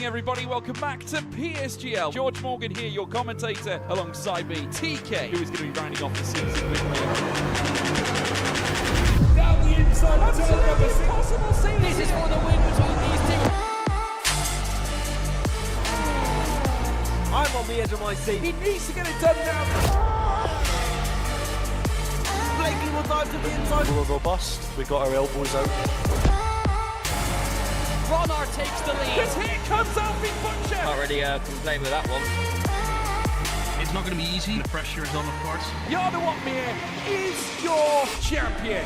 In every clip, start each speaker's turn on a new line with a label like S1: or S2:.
S1: morning, everybody. Welcome back to PSGL. George Morgan here, your commentator, alongside me, TK, who is going to be rounding off the season with me. Down the inside, absolutely possible scene.
S2: This is for the win between these two.
S3: I'm on the edge of my seat.
S1: He needs to get it done now.
S3: Blakely will dive to the inside.
S4: We were robust. We got our elbows out.
S2: Ronar takes the lead.
S1: Because here comes Alfie Butcher.
S2: Can't really complain with that one.
S5: It's not going to be easy. The pressure is on, of course.
S1: Yana Watmere is your champion.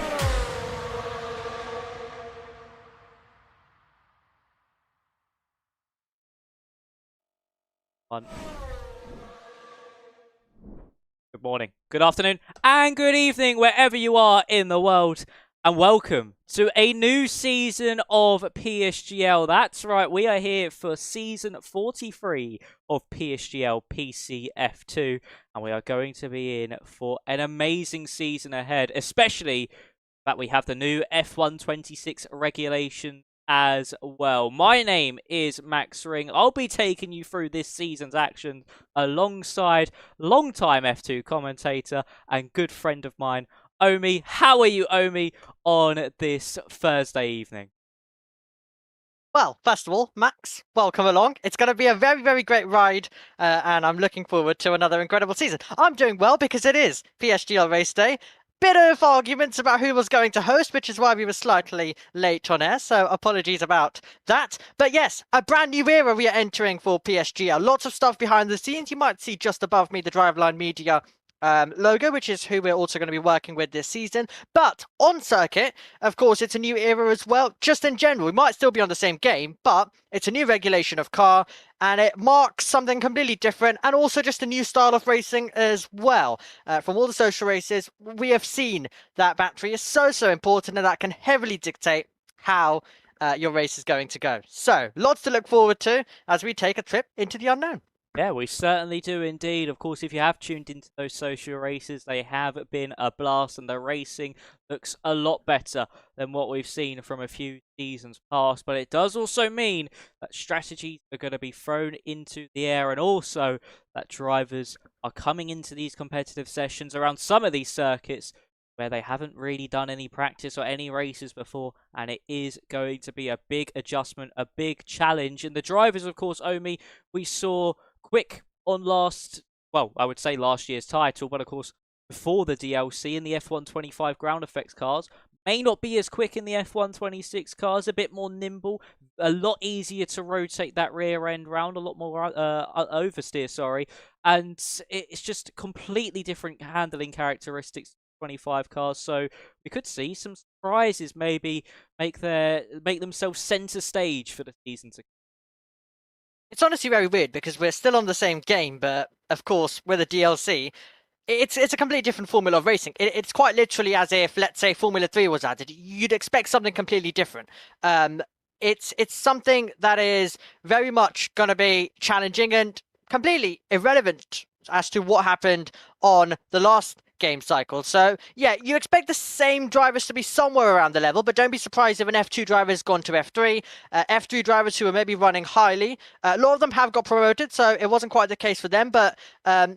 S6: Good morning, good afternoon, and good evening wherever you are in the world, and welcome to a new season of PSGL. That's right, we are here for season 43 of PSGL PCF2, and we are going to be in for an amazing season ahead, especially that we have the new F126 regulation as well. My name is Max Ring. I'll be taking you through this season's action alongside long-time F2 commentator and good friend of mine, Omi. How are you, Omi, on this Thursday evening?
S7: Well, first of all, Max, welcome along. It's going to be a very, very great ride, and I'm looking forward to another incredible season. I'm doing well because it is PSGL race day. Bit of arguments about who was going to host, which is why we were slightly late on air, so apologies about that. But yes, a brand new era we are entering for PSGL. Lots of stuff behind the scenes. You might see just above me the Driveline Media logo, which is who we're also going to be working with this season. But on circuit, of course, it's a new era as well. Just in general, we might still be on the same game, but it's a new regulation of car, and it marks something completely different, and also just a new style of racing as well. From all the social races, we have seen that battery is so important, and that can heavily dictate how your race is going to go. So, lots to look forward to as we take a trip into the unknown.
S6: Yeah, we certainly do indeed. Of course, if you have tuned into those social races, they have been a blast, and the racing looks a lot better than what we've seen from a few seasons past. But it does also mean that strategies are going to be thrown into the air, and also that drivers are coming into these competitive sessions around some of these circuits where they haven't really done any practice or any races before, and it is going to be a big adjustment, a big challenge. And the drivers, of course, Omi, we saw quick on last year's title, but of course before the DLC in the F125 ground effects cars, may not be as quick in the F126 cars, a bit more nimble, a lot easier to rotate that rear end round, a lot more oversteer, and it's just completely different handling characteristics 25 cars, so we could see some surprises maybe make themselves center stage for the season to come.
S7: It's honestly very weird because we're still on the same game, but of course, with a DLC, it's a completely different formula of racing. It's quite literally as if, let's say, Formula 3 was added. You'd expect something completely different. It's something that is very much going to be challenging and completely irrelevant as to what happened on the last game cycle. So yeah, you expect the same drivers to be somewhere around the level, but don't be surprised if an F2 driver has gone to F3. F3 drivers who are maybe running highly, a lot of them have got promoted, so it wasn't quite the case for them, but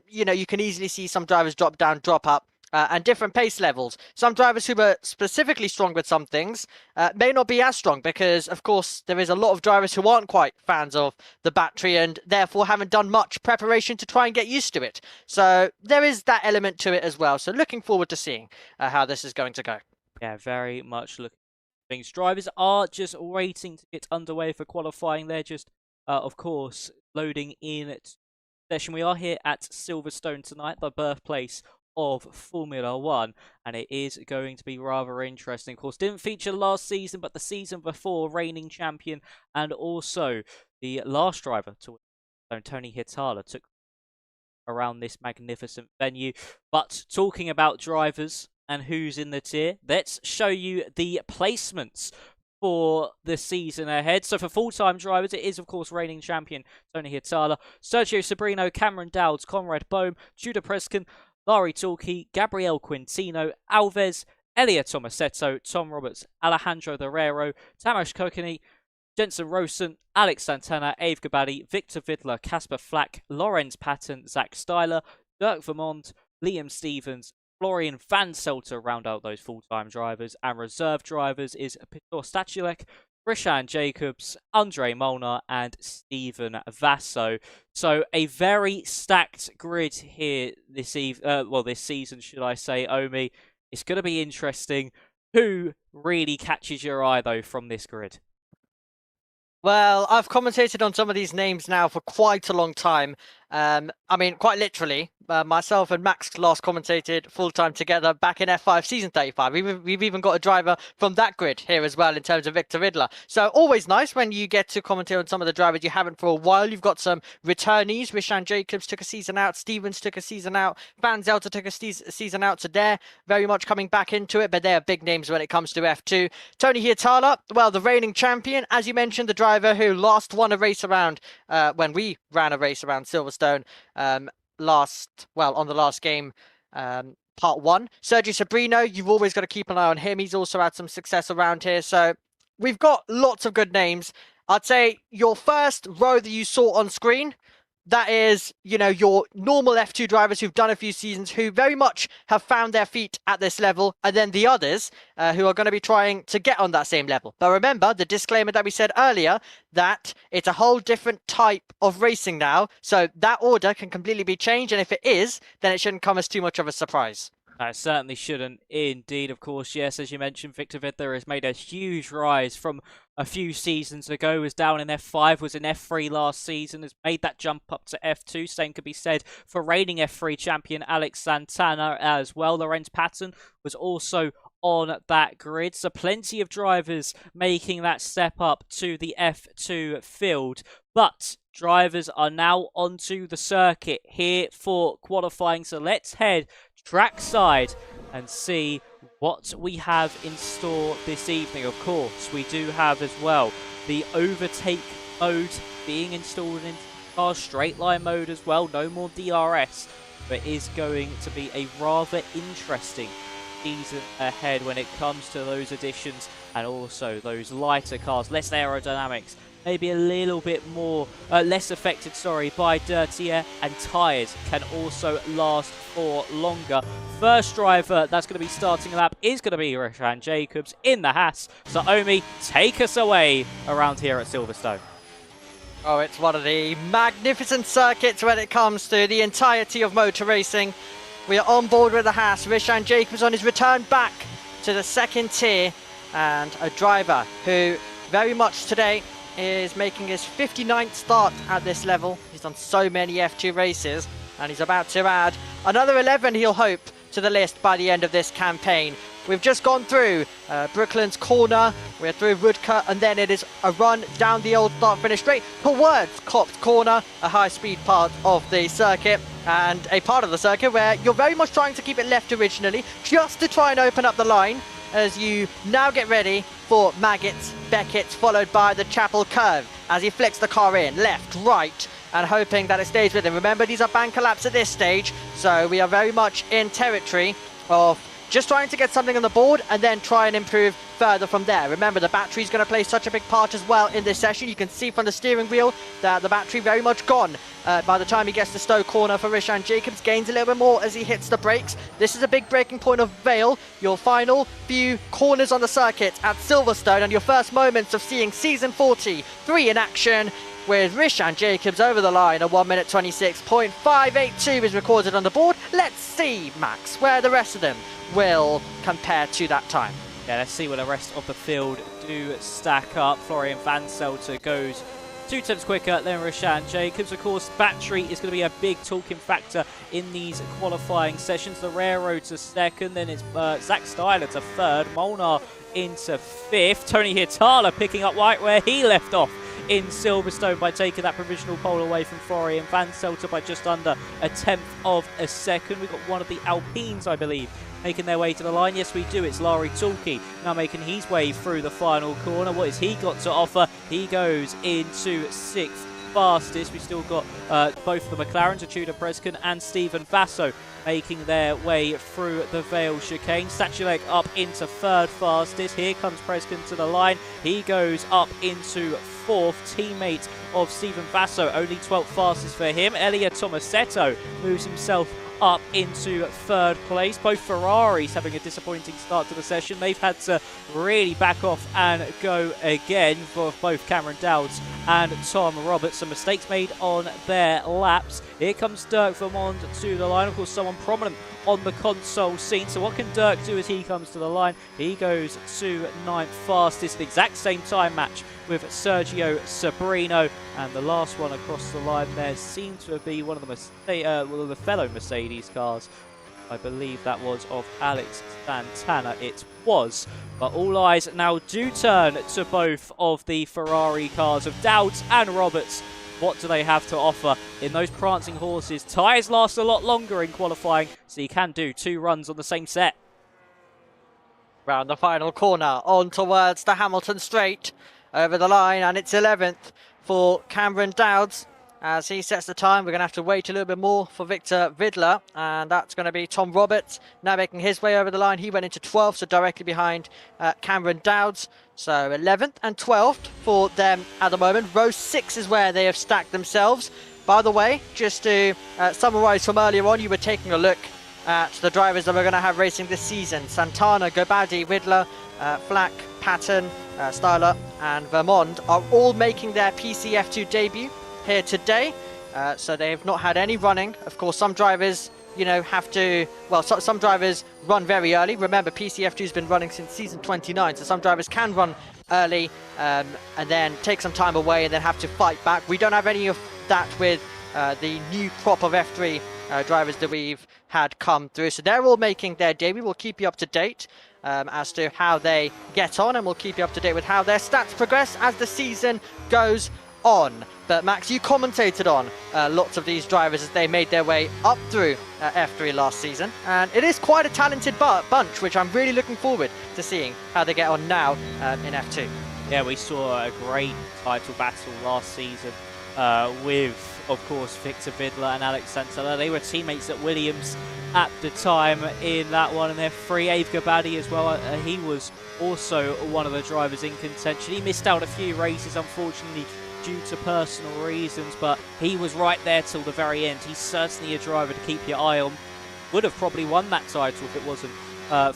S7: you know, you can easily see some drivers drop down, drop up, and different pace levels. Some drivers who were specifically strong with some things may not be as strong because, of course, there is a lot of drivers who aren't quite fans of the battery and therefore haven't done much preparation to try and get used to it. So there is that element to it as well. So looking forward to seeing how this is going to go.
S6: Yeah, very much looking at things. Drivers are just waiting to get underway for qualifying. They're just, of course, loading in session. We are here at Silverstone tonight, the birthplace of Formula 1, and it is going to be rather interesting. Of course, didn't feature last season, but the season before, reigning champion and also the last driver to win, Tony Hitala, took around this magnificent venue. But talking about drivers and who's in the tier, let's show you the placements for the season ahead. So for full-time drivers, it is, of course, reigning champion Tony Hitala, Sergio Sobrino, Cameron Dowds, Conrad Bohm, Judah Preskin, Larry Torquay, Gabriel Quintino, Alves, Elia Tomasetto, Tom Roberts, Alejandro Guerrero, Tamas Kokini, Jensen Rosen, Alex Santana, Ave Gabadi, Victor Vidler, Casper Flack, Lorenz Patton, Zach Styler, Dirk Vermont, Liam Stevens, Florian Van Selter round out those full-time drivers, and reserve drivers is Piotr Stachulek, Rishan Jacobs, Andre Molnar, and Stephen Vasso. So a very stacked grid here this season, should I say, Omi. It's going to be interesting. Who really catches your eye, though, from this grid?
S7: Well, I've commentated on some of these names now for quite a long time. I mean, quite literally, myself and Max last commentated full-time together back in F5 Season 35. We've even got a driver from that grid here as well in terms of Victor Ridler. So always nice when you get to commentate on some of the drivers you haven't for a while. You've got some returnees. Rishan Jacobs took a season out. Stevens took a season out. Van Zelter took a season out. So they're very much coming back into it, but they are big names when it comes to F2. Tony Hietala, well, the reigning champion. As you mentioned, the driver who last won a race around when we ran a race around Silverstone on the last game, part 1. Sergio Sabrino, you've always got to keep an eye on him. He's also had some success around here. So we've got lots of good names. I'd say your first row that you saw on screen, that is, your normal F2 drivers who've done a few seasons, who very much have found their feet at this level, and then the others who are going to be trying to get on that same level. But remember the disclaimer that we said earlier, that it's a whole different type of racing now, so that order can completely be changed, and if it is, then it shouldn't come as too much of a surprise.
S6: It certainly shouldn't. Indeed, of course, yes, as you mentioned, Victor Vidler has made a huge rise from a few seasons ago, was down in F5, was in F3 last season, has made that jump up to F2. Same could be said for reigning F3 champion Alex Santana as well. Lorenz Patton was also on that grid, so plenty of drivers making that step up to the F2 field. But drivers are now onto the circuit here for qualifying, so let's head trackside and see what we have in store this evening. Of course, we do have as well the overtake mode being installed in our straight line mode as well. No more DRS, but is going to be a rather interesting season ahead when it comes to those additions and also those lighter cars, less aerodynamics, maybe a little bit more, less affected, by dirty air, and tyres can also last for longer. First driver that's going to be starting a lap is going to be Rishan Jacobs in the Haas. So Omi, take us away around here at Silverstone.
S7: Oh, it's one of the magnificent circuits when it comes to the entirety of motor racing. We are on board with the Haas. Rishan Jacobs on his return back to the second tier, and a driver who very much today is making his 59th start at this level. He's done so many F2 races, and he's about to add another 11, he'll hope, to the list by the end of this campaign. We've just gone through Brooklands Corner, we're through Woodcut, and then it is a run down the old start-finish straight towards Copt Corner, a high-speed part of the circuit, and a part of the circuit where you're very much trying to keep it left originally, just to try and open up the line as you now get ready for Maggots, Beckett's, followed by the Chapel Curve as he flicks the car in, left, right, and hoping that it stays with him. Remember, these are banker laps at this stage, so we are very much in territory of just trying to get something on the board and then try and improve further from there. Remember, the battery is going to play such a big part as well in this session. You can see from the steering wheel that the battery very much gone by the time he gets to Stowe Corner for Rishan Jacobs. Gains a little bit more as he hits the brakes. This is a big breaking point of Vale, your final few corners on the circuit at Silverstone, and your first moments of seeing Season 43 in action, with Rishan Jacobs over the line. A 1 minute 26.582 is recorded on the board. Let's see, Max, where the rest of them will compare to that time.
S6: Yeah, let's see where the rest of the field do stack up. Florian Van Selter goes 2 tenths quicker than Rishan Jacobs. Of course, battery is going to be a big talking factor in these qualifying sessions. The Railroad to second, then it's Zach Styler to third, Molnar into fifth. Tony Hietala picking up right where he left off in Silverstone by taking that provisional pole away from Florian Van Selter by just under a tenth of a second. We've got one of the Alpines, I believe, making their way to the line. Yes, we do. It's Larry Tulke now making his way through the final corner. What has he got to offer? He goes into 6th fastest. We've still got both the McLarens, Achuda Preskin and Stephen Vasso, making their way through the Vale chicane. Stachulek up into third fastest. Here comes Preskin to the line. He goes up into fourth. Teammate of Stephen Vasso, only 12th fastest for him. Elia Tomasetto moves himself up into third place. Both Ferraris having a disappointing start to the session. They've had to really back off and go again for both Cameron Dowds and Tom Roberts. Some mistakes made on their laps. Here comes Dirk Vermond to the line. Of course, someone prominent on the console scene. So what can Dirk do as he comes to the line? He goes to 9th fastest, the exact same time match with Sergio Sabrino, and the last one across the line there seemed to be one of the fellow Mercedes cars. I believe that was of Alex Santana. It was, but all eyes now do turn to both of the Ferrari cars of Dowds and Roberts. What do they have to offer in those prancing horses? Tyres last a lot longer in qualifying, so you can do 2 runs on the same set.
S7: Round the final corner, on towards the Hamilton straight, over the line, and it's 11th for Cameron Dowds. As he sets the time, we're going to have to wait a little bit more for Victor Vidler, and that's going to be Tom Roberts now making his way over the line. He went into 12th, so directly behind Cameron Dowds. So 11th and 12th for them at the moment. Row 6 is where they have stacked themselves. By the way, just to summarise from earlier on, you were taking a look at the drivers that we're going to have racing this season. Santana, Gobadi, Vidler, Flack, Patton, Styler and Vermond are all making their PCF2 debut here today. So they have not had any running. Of course, some drivers, you know, have to, well, some drivers run very early. Remember, PCF2 has been running since season 29, so some drivers can run early and then take some time away and then have to fight back. We don't have any of that with the new crop of F3 drivers that we've had come through. So they're all making their debut. We'll keep you up to date as to how they get on, and we'll keep you up to date with how their stats progress as the season goes on. But Max, you commentated on lots of these drivers as they made their way up through F3 last season, and it is quite a talented bunch, which I'm really looking forward to seeing how they get on now in F2.
S6: Yeah, we saw a great title battle last season with, of course, Victor Vidler and Alex Santana. They were teammates at Williams at the time in that one, and they're free. Abe Gabadi as well. He was also one of the drivers in contention. He missed out a few races, unfortunately, due to personal reasons, but he was right there till the very end. He's certainly a driver to keep your eye on. Would have probably won that title if it wasn't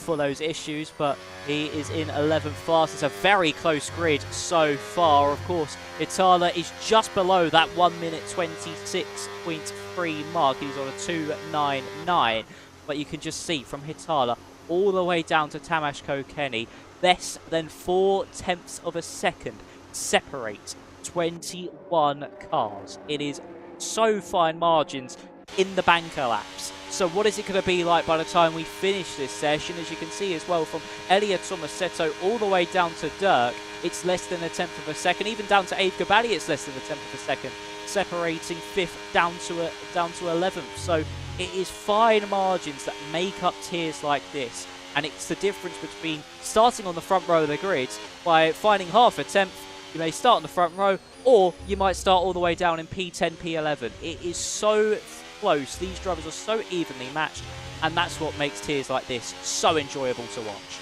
S6: for those issues, but he is in 11th fast. It's a very close grid so far. Of course, Itala is just below that 1 minute 26.3 mark. He's on a 2:99, but you can just see from Hitala all the way down to Tamash Kokeni, less than 0.4 of a second separate 21 cars. It is so fine margins in the banker laps. So what is it going to be like by the time we finish this session? As you can see as well, from Elia Tomasetto all the way down to Dirk, it's less than 1/10 of a second. Even down to Abe Gabali, it's less than 1/10 of a second, separating 5th down to 11th. So it is fine margins that make up tiers like this, and it's the difference between starting on the front row of the grid by finding half a tenth. You may start on the front row, or you might start all the way down in P10, P11. It is so close. These drivers are so evenly matched, and that's what makes tiers like this so enjoyable to watch.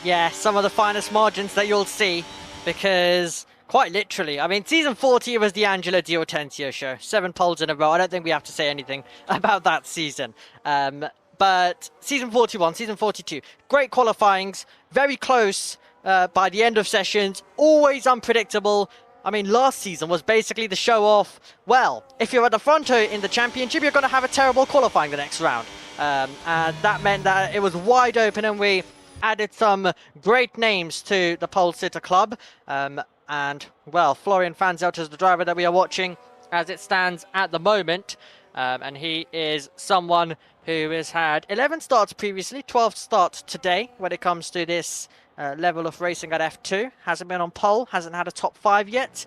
S7: Yeah, some of the finest margins that you'll see, because quite literally, I mean, season 40 was the Angelo Di Hortensio show. 7 poles in a row. I don't think we have to say anything about that season. But season 41, season 42, great qualifyings, very close by the end of sessions, always unpredictable. I mean, last season was basically the show off. Well, if you're at the front in the championship, you're going to have a terrible qualifying the next round. And that meant that it was wide open, and we added some great names to the Pole Sitter Club. And, well, Florian Fanzelt is the driver that we are watching as it stands at the moment. And he is someone who has had 11 starts previously, 12 starts today when it comes to this level of racing at F2. Hasn't been on pole, hasn't had a top 5 yet.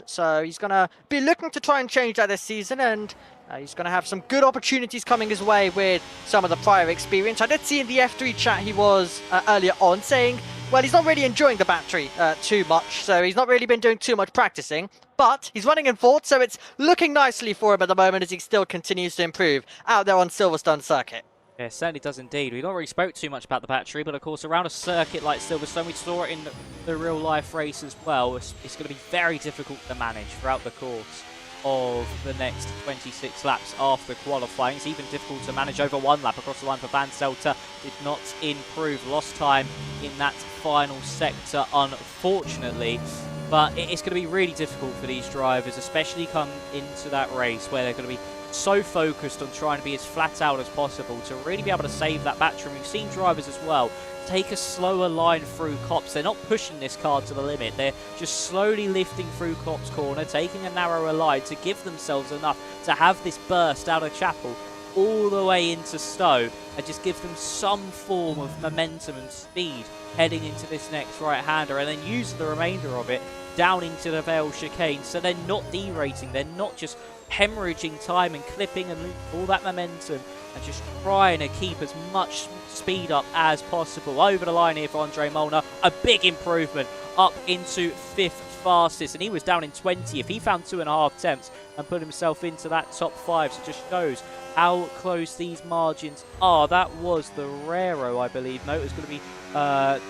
S7: So he's going to be looking to try and change that this season, and he's going to have some good opportunities coming his way with some of the prior experience. I did see in the F3 chat he was earlier on saying well, he's not really enjoying the battery too much, so he's not really been doing too much practicing. But he's running in fourth, so it's looking nicely for him at the moment as he still continues to improve out there on Silverstone circuit.
S6: Yeah, it certainly does indeed. We've not really spoke too much about the battery, but of course around a circuit like Silverstone, we saw it in the real life race as well. It's going to be very difficult to manage throughout the course of the next 26 laps after qualifying. It's even difficult to manage over one lap across the line for Van Zelter. Did not improve, lost time in that final sector, unfortunately. But it's going to be really difficult for these drivers, especially come into that race where they're going to be so focused on trying to be as flat out as possible to really be able to save that battery. And we've seen drivers as well take a slower line through Copse. They're not pushing this car to the limit. They're just slowly lifting through Copse corner, taking a narrower line to give themselves enough to have this burst out of Chapel all the way into Stowe and just give them some form of momentum and speed heading into this next right-hander, and then use the remainder of it down into the Vale chicane, so they're not derating, they're not just hemorrhaging time and clipping and all that momentum, and just trying to keep as much speed up as possible. Over the line here for Andre Molnar, a big improvement up into 5th fastest, and he was down in 20th. He found 2.5 attempts and put himself into that top 5, so it just shows how close these margins are. That was the Rero, I believe. No, it was going to be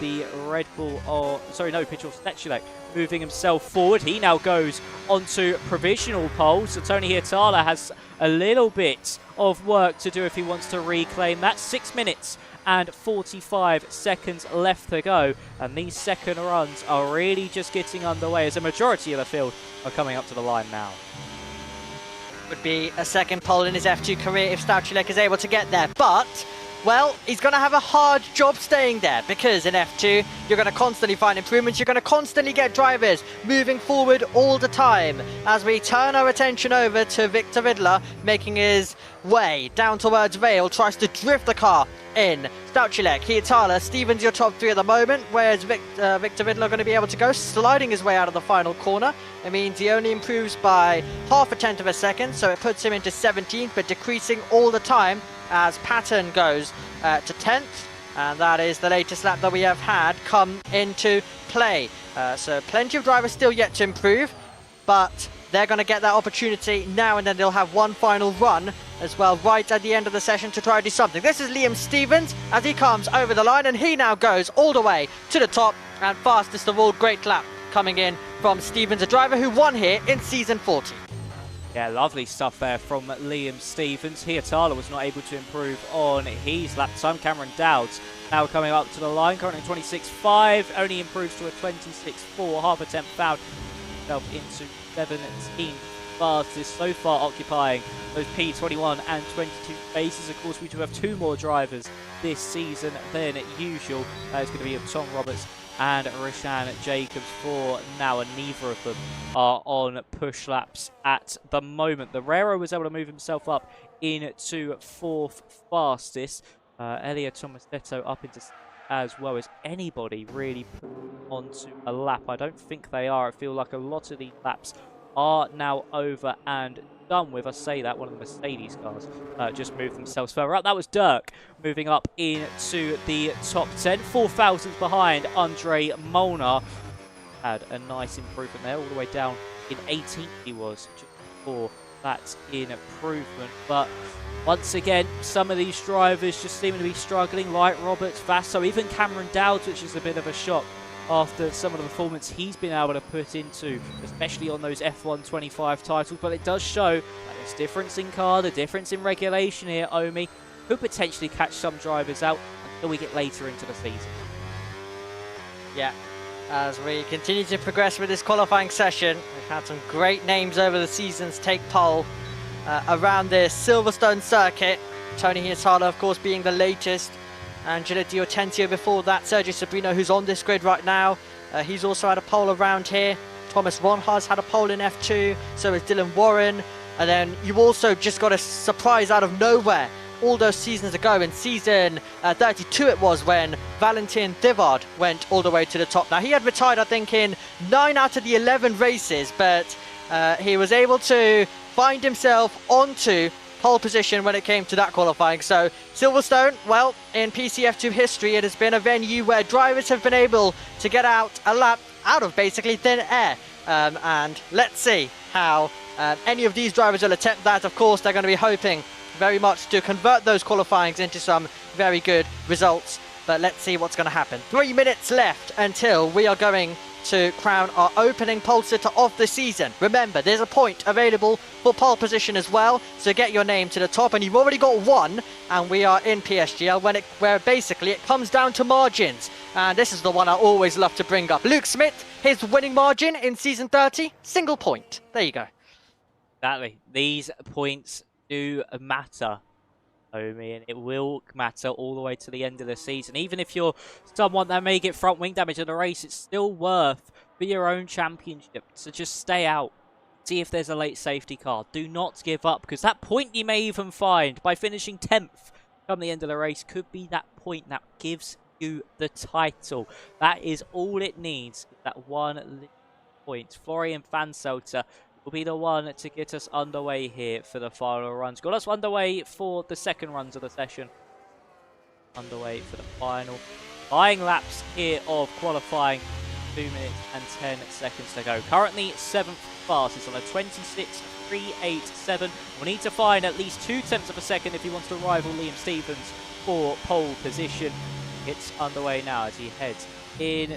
S6: the Red Bull, or sorry, no, Pitchell Stechulek moving himself forward. He now goes onto provisional pole, so Tony Hietala has a little bit of work to do if he wants to reclaim that. 6 minutes and 45 seconds left to go, and these second runs are really just getting underway as a majority of the field are coming up to the line now.
S7: Would be a second pole in his F2 career if Stauchulek is able to get there, but well, he's going to have a hard job staying there, because in F2 you're going to constantly find improvements, you're going to constantly get drivers moving forward all the time. As we turn our attention over to Victor Vidler making his way down towards Vale, tries to drift the car in. Stauchulek, Hietala, Stevens your top 3 at the moment. Where's Victor Vidler going to be able to go? Sliding his way out of the final corner. It means he only improves by 0.5 of a second, so it puts him into 17th, but decreasing all the time as Patton goes to 10th, and that is the latest lap that we have had come into play. So plenty of drivers still yet to improve, but they're going to get that opportunity now, and then they'll have one final run as well right at the end of the session to try to do something. This is Liam Stevens as he comes over the line, and he now goes all the way to the top, and fastest of all. Great clap coming in from Stevens, a driver who won here in season 40.
S6: Yeah, lovely stuff there from Liam Stevens. Hietala was not able to improve on his lap time. Cameron Dowds now coming up to the line, currently 26.5, only improves to a 26.4, half attempt found himself into 17th fastest, so far occupying those P21 and 22 spaces. Of course, we do have 2 more drivers this season than usual. It's going to be Tom Roberts and Rishan Jacobs for now, and neither of them are on push laps at the moment. The Rero was able to move himself up into 4th fastest. Elia Tomasetto up into as well. As anybody really put onto a lap? I don't think they are. I feel like a lot of these laps are now over and done with. I say that one of the Mercedes cars just moved themselves further up. That was Dirk moving up into the top 10, 4 thousandths behind Andre Molnar. Had a nice improvement there, all the way down in 18th he was just before that improvement. But once again, some of these drivers just seem to be struggling, like Roberts, Vasso, even Cameron Dowds, which is a bit of a shock after some of the performance he's been able to put into, especially on those F1 25 titles. But it does show that there's difference in car, the difference in regulation here. Omi could potentially catch some drivers out until we get later into the season.
S7: Yeah, as we continue to progress with this qualifying session, we've had some great names over the seasons take pole around this Silverstone circuit. Tony Hietala, of course, being the latest. Angelo Di Ortenzio before that, Sergio Sabrino, who's on this grid right now. He's also had a pole around here. Thomas Ronha's had a pole in F2, so is Dylan Warren. And then you also just got a surprise out of nowhere all those seasons ago. In season 32 it was, when Valentin Thivard went all the way to the top. Now, he had retired, I think, in 9 out of the 11 races, but he was able to find himself onto pole position when it came to that qualifying. So Silverstone, well, in PCF2 history, it has been a venue where drivers have been able to get out a lap out of basically thin air. And let's see how any of these drivers will attempt that. Of course, they're going to be hoping very much to convert those qualifyings into some very good results. But let's see what's going to happen. 3 minutes left until we are going to crown our opening pole sitter of the season. Remember, there's a point available for pole position as well, so get your name to the top, and you've already got one, and we are in PSGL where basically it comes down to margins, and this is the one I always love to bring up. Luke Smith, his winning margin in season 30, single point. There you go.
S6: Exactly. These points do matter. I mean, it will matter all the way to the end of the season. Even if you're someone that may get front wing damage in a race, it's still worth for your own championship. So just stay out. See if there's a late safety car. Do not give up, because that point you may even find by finishing 10th come the end of the race could be that point that gives you the title. That is all it needs. That one little point. Florian Vanselter will be the one to get us underway here for the final runs. Got us underway for the second runs of the session. Underway for the final. Buying laps here of qualifying. 2 minutes and 10 seconds to go. Currently 7th fastest on a 26.387. We'll need to find at least 0.2 of a second if he wants to rival Liam Stevens for pole position. It's underway now as he heads in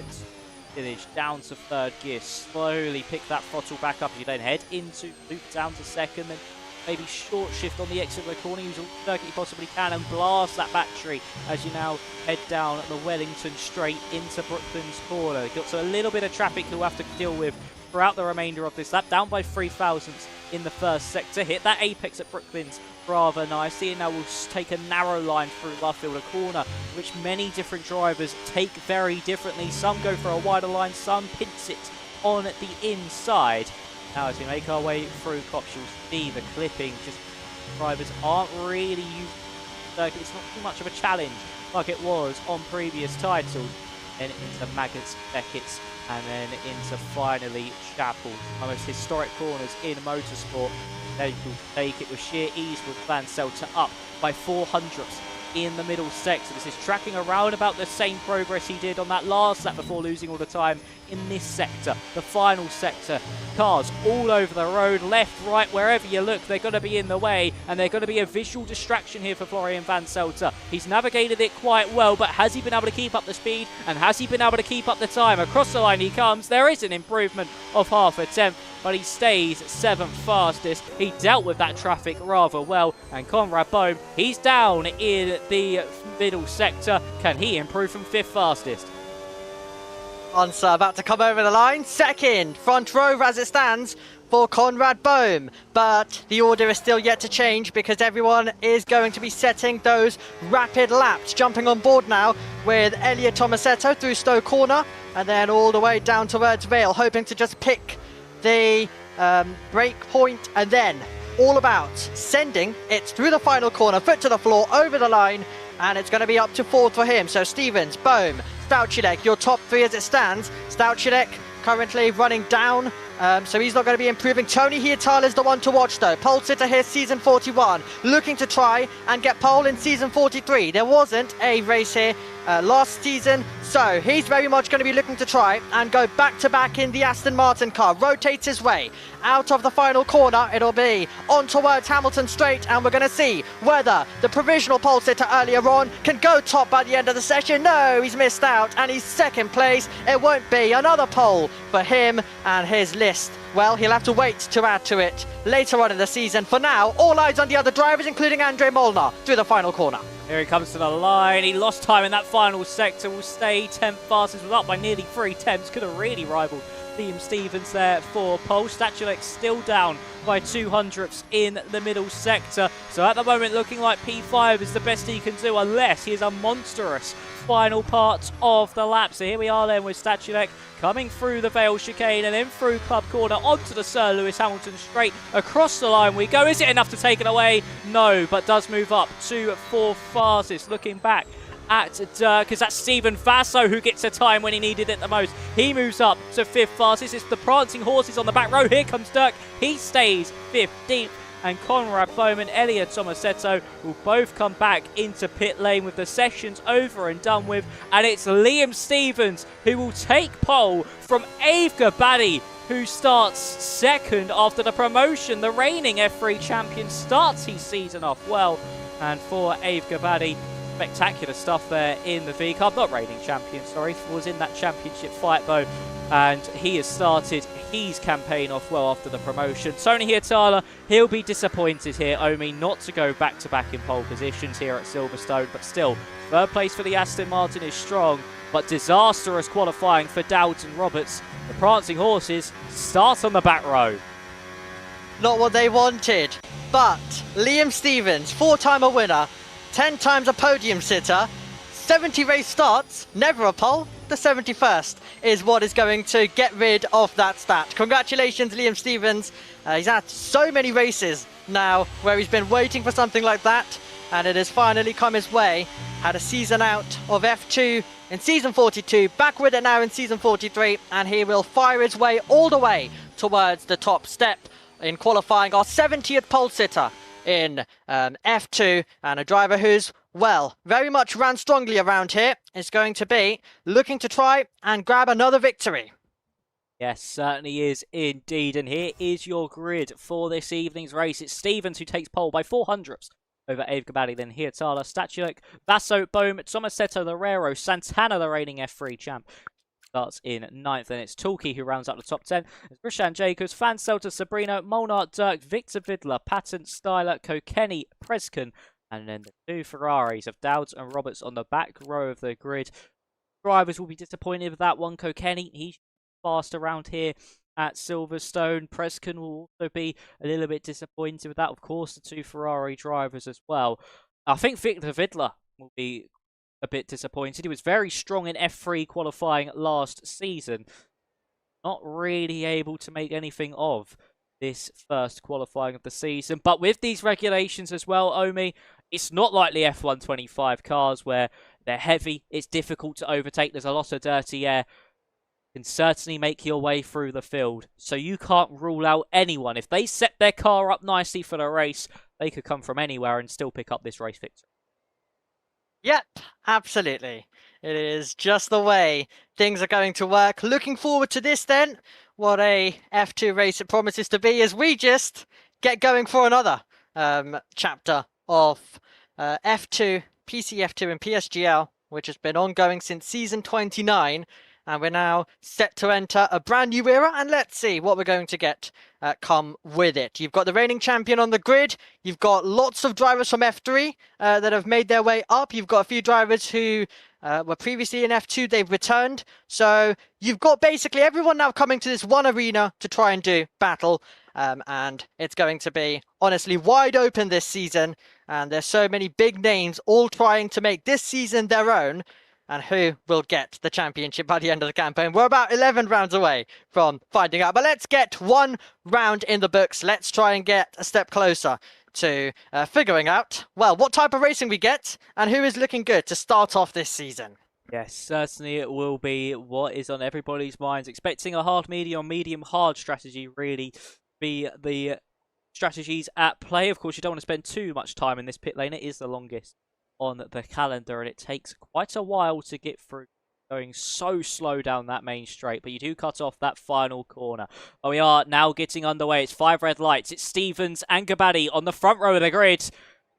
S6: finish down to third gear, slowly pick that throttle back up as you then head into loop down to second, then maybe short shift on the exit of the corner, use all the circuit you possibly can and blast that battery as you now head down the Wellington straight into Brooklands corner. Got to a little bit of traffic you'll have to deal with throughout the remainder of this lap, down by 3 thousandths in the first sector. Hit that apex at Brooklands rather nicely, and now we'll take a narrow line through Luffield, a corner which many different drivers take very differently. Some go for a wider line, some pinch it on the inside. Now as we make our way through Cops, you'll see the clipping, just drivers aren't really using the circuit. It's not too much of a challenge like it was on previous titles. Then into Maggots, Beckett's, and then into finally Chapel. One of the most historic corners in motorsport. They will take it with sheer ease with Vanselter up by 400ths in the middle sector. This is tracking around about the same progress he did on that last lap before losing all the time in this sector, the final sector. Cars all over the road, left, right, wherever you look, they're going to be in the way, and they're going to be a visual distraction here for Florian Vanselter. He's navigated it quite well, but has he been able to keep up the speed, and has he been able to keep up the time? Across the line he comes. There is an improvement of half a tenth, but he stays 7th fastest. He dealt with that traffic rather well, and Conrad Bohm, he's down in the middle sector. Can he improve from 5th fastest?
S7: Answer about to come over the line. Second, front row as it stands for Conrad Bohm. But the order is still yet to change because everyone is going to be setting those rapid laps. Jumping on board now with Elliot Tomasetto through Stowe Corner and then all the way down towards Vale, hoping to just pick the break point and then all about sending it through the final corner, foot to the floor, over the line, and it's going to be up to 4th for him. So Stevens, Bohm, Stauchilek, your top 3 as it stands. Stauchilek currently running down, so he's not going to be improving. Tony Hietala is the one to watch though. Pole sitter here, season 41, looking to try and get pole in season 43. There wasn't a race here last season, so he's very much going to be looking to try and go back-to-back in the Aston Martin car. Rotates his way out of the final corner. It'll be on towards Hamilton Straight, and we're going to see whether the provisional pole sitter earlier on can go top by the end of the session. No, he's missed out, and he's 2nd place. It won't be another pole for him, and his list, well, he'll have to wait to add to it later on in the season. For now, all eyes on the other drivers, including Andre Molnar, through the final corner.
S6: Here he comes to the line. He lost time in that final sector. Will stay 10th fastest. Was up by nearly 3 tenths. Could have really rivaled Liam Stevens there for pole. Stachulek still down by 200ths in the middle sector. So at the moment looking like P5 is the best he can do unless he is a monstrous final part of the lap. So here we are then with Stachulek coming through the Vale chicane and then through Club Corner onto the Sir Lewis Hamilton straight. Across the line we go. Is it enough to take it away? No, but does move up to 4th fastest. Looking back at Dirk, because that's Stephen Vasso who gets a time when he needed it the most. He moves up to 5th fastest. It's the prancing horses on the back row. Here comes Dirk. He stays 15th. and Conrad Bowman, Elliot Tomasetto will both come back into pit lane with the sessions over and done with. And it's Liam Stevens who will take pole from Ave Gabadi, who starts second after the promotion. The reigning F3 champion starts his season off well. And for Ave Gabadi, spectacular stuff there in the V-Cup. Not reigning champion, sorry, was in that championship fight though. And he has started his campaign off well after the promotion. Tony Hietala, he'll be disappointed here, Omi, not to go back-to-back in pole positions here at Silverstone. But still, third place for the Aston Martin is strong, but disastrous qualifying for Dowds and Roberts. The Prancing Horses start on the back row.
S7: Not what they wanted, but Liam Stevens, 4-timer winner, 10 times a podium sitter, 70 race starts, never a pole. The 71st is what is going to get rid of that stat. Congratulations, Liam Stevens. He's had so many races now where he's been waiting for something like that, and it has finally come his way. Had a season out of F2 in season 42, back with it now in season 43, and he will fire his way all the way towards the top step in qualifying, our 70th pole sitter in F2, and a driver who's, well, very much ran strongly around here is going to be looking to try and grab another victory.
S6: Yes, certainly is indeed. And here is your grid for this evening's race. It's Stevens who takes pole by 400ths over Ave Gabadi, then Hietala, Stachulek, Vasso, Bohm, Tomasetto, Lorero, Santana, the reigning F3 champ, starts in 9th. Then it's Tulki who rounds up the top 10. It's Rushan Jacobs, Fanselter, Sabrino, Molnar, Dirk, Victor Vidler, Patton, Styler, Kokeni, Preskin, and then the two Ferraris of Dowds and Roberts on the back row of the grid. Drivers will be disappointed with that one. Kokeni, he's fast around here at Silverstone. Preskin will also be a little bit disappointed with that. Of course, the two Ferrari drivers as well. I think Victor Vidler will be a bit disappointed. He was very strong in F3 qualifying last season. Not really able to make anything of this first qualifying of the season. But with these regulations as well, Omi, it's not like the F125 cars where they're heavy, it's difficult to overtake, there's a lot of dirty air. You can certainly make your way through the field. So you can't rule out anyone. If they set their car up nicely for the race, they could come from anywhere and still pick up this race victory.
S7: Yep, absolutely. It is just the way things are going to work. Looking forward to this then. What a F2 race it promises to be as we just get going for another chapter of F2, PCF2 and PSGL, which has been ongoing since season 29. And we're now set to enter a brand new era, and let's see what we're going to get come with it. You've got the reigning champion on the grid. You've got lots of drivers from F3 that have made their way up. You've got a few drivers who were previously in F2. They've returned. So you've got basically everyone now coming to this one arena to try and do battle. And it's going to be, honestly, wide open this season. And there's so many big names all trying to make this season their own. And who will get the championship by the end of the campaign? We're about 11 rounds away from finding out. But let's get one round in the books. Let's try and get a step closer to figuring out, well, what type of racing we get and who is looking good to start off this season.
S6: Yes, certainly it will be what is on everybody's minds. Expecting a hard medium, medium hard strategy really be the strategies at play. Of course, you don't want to spend too much time in this pit lane. It is the longest on the calendar, and it takes quite a while to get through, going so slow down that main straight, but you do cut off that final corner. But we are now getting underway. It's 5 red lights. It's Stevens and Gabadi on the front row of the grid.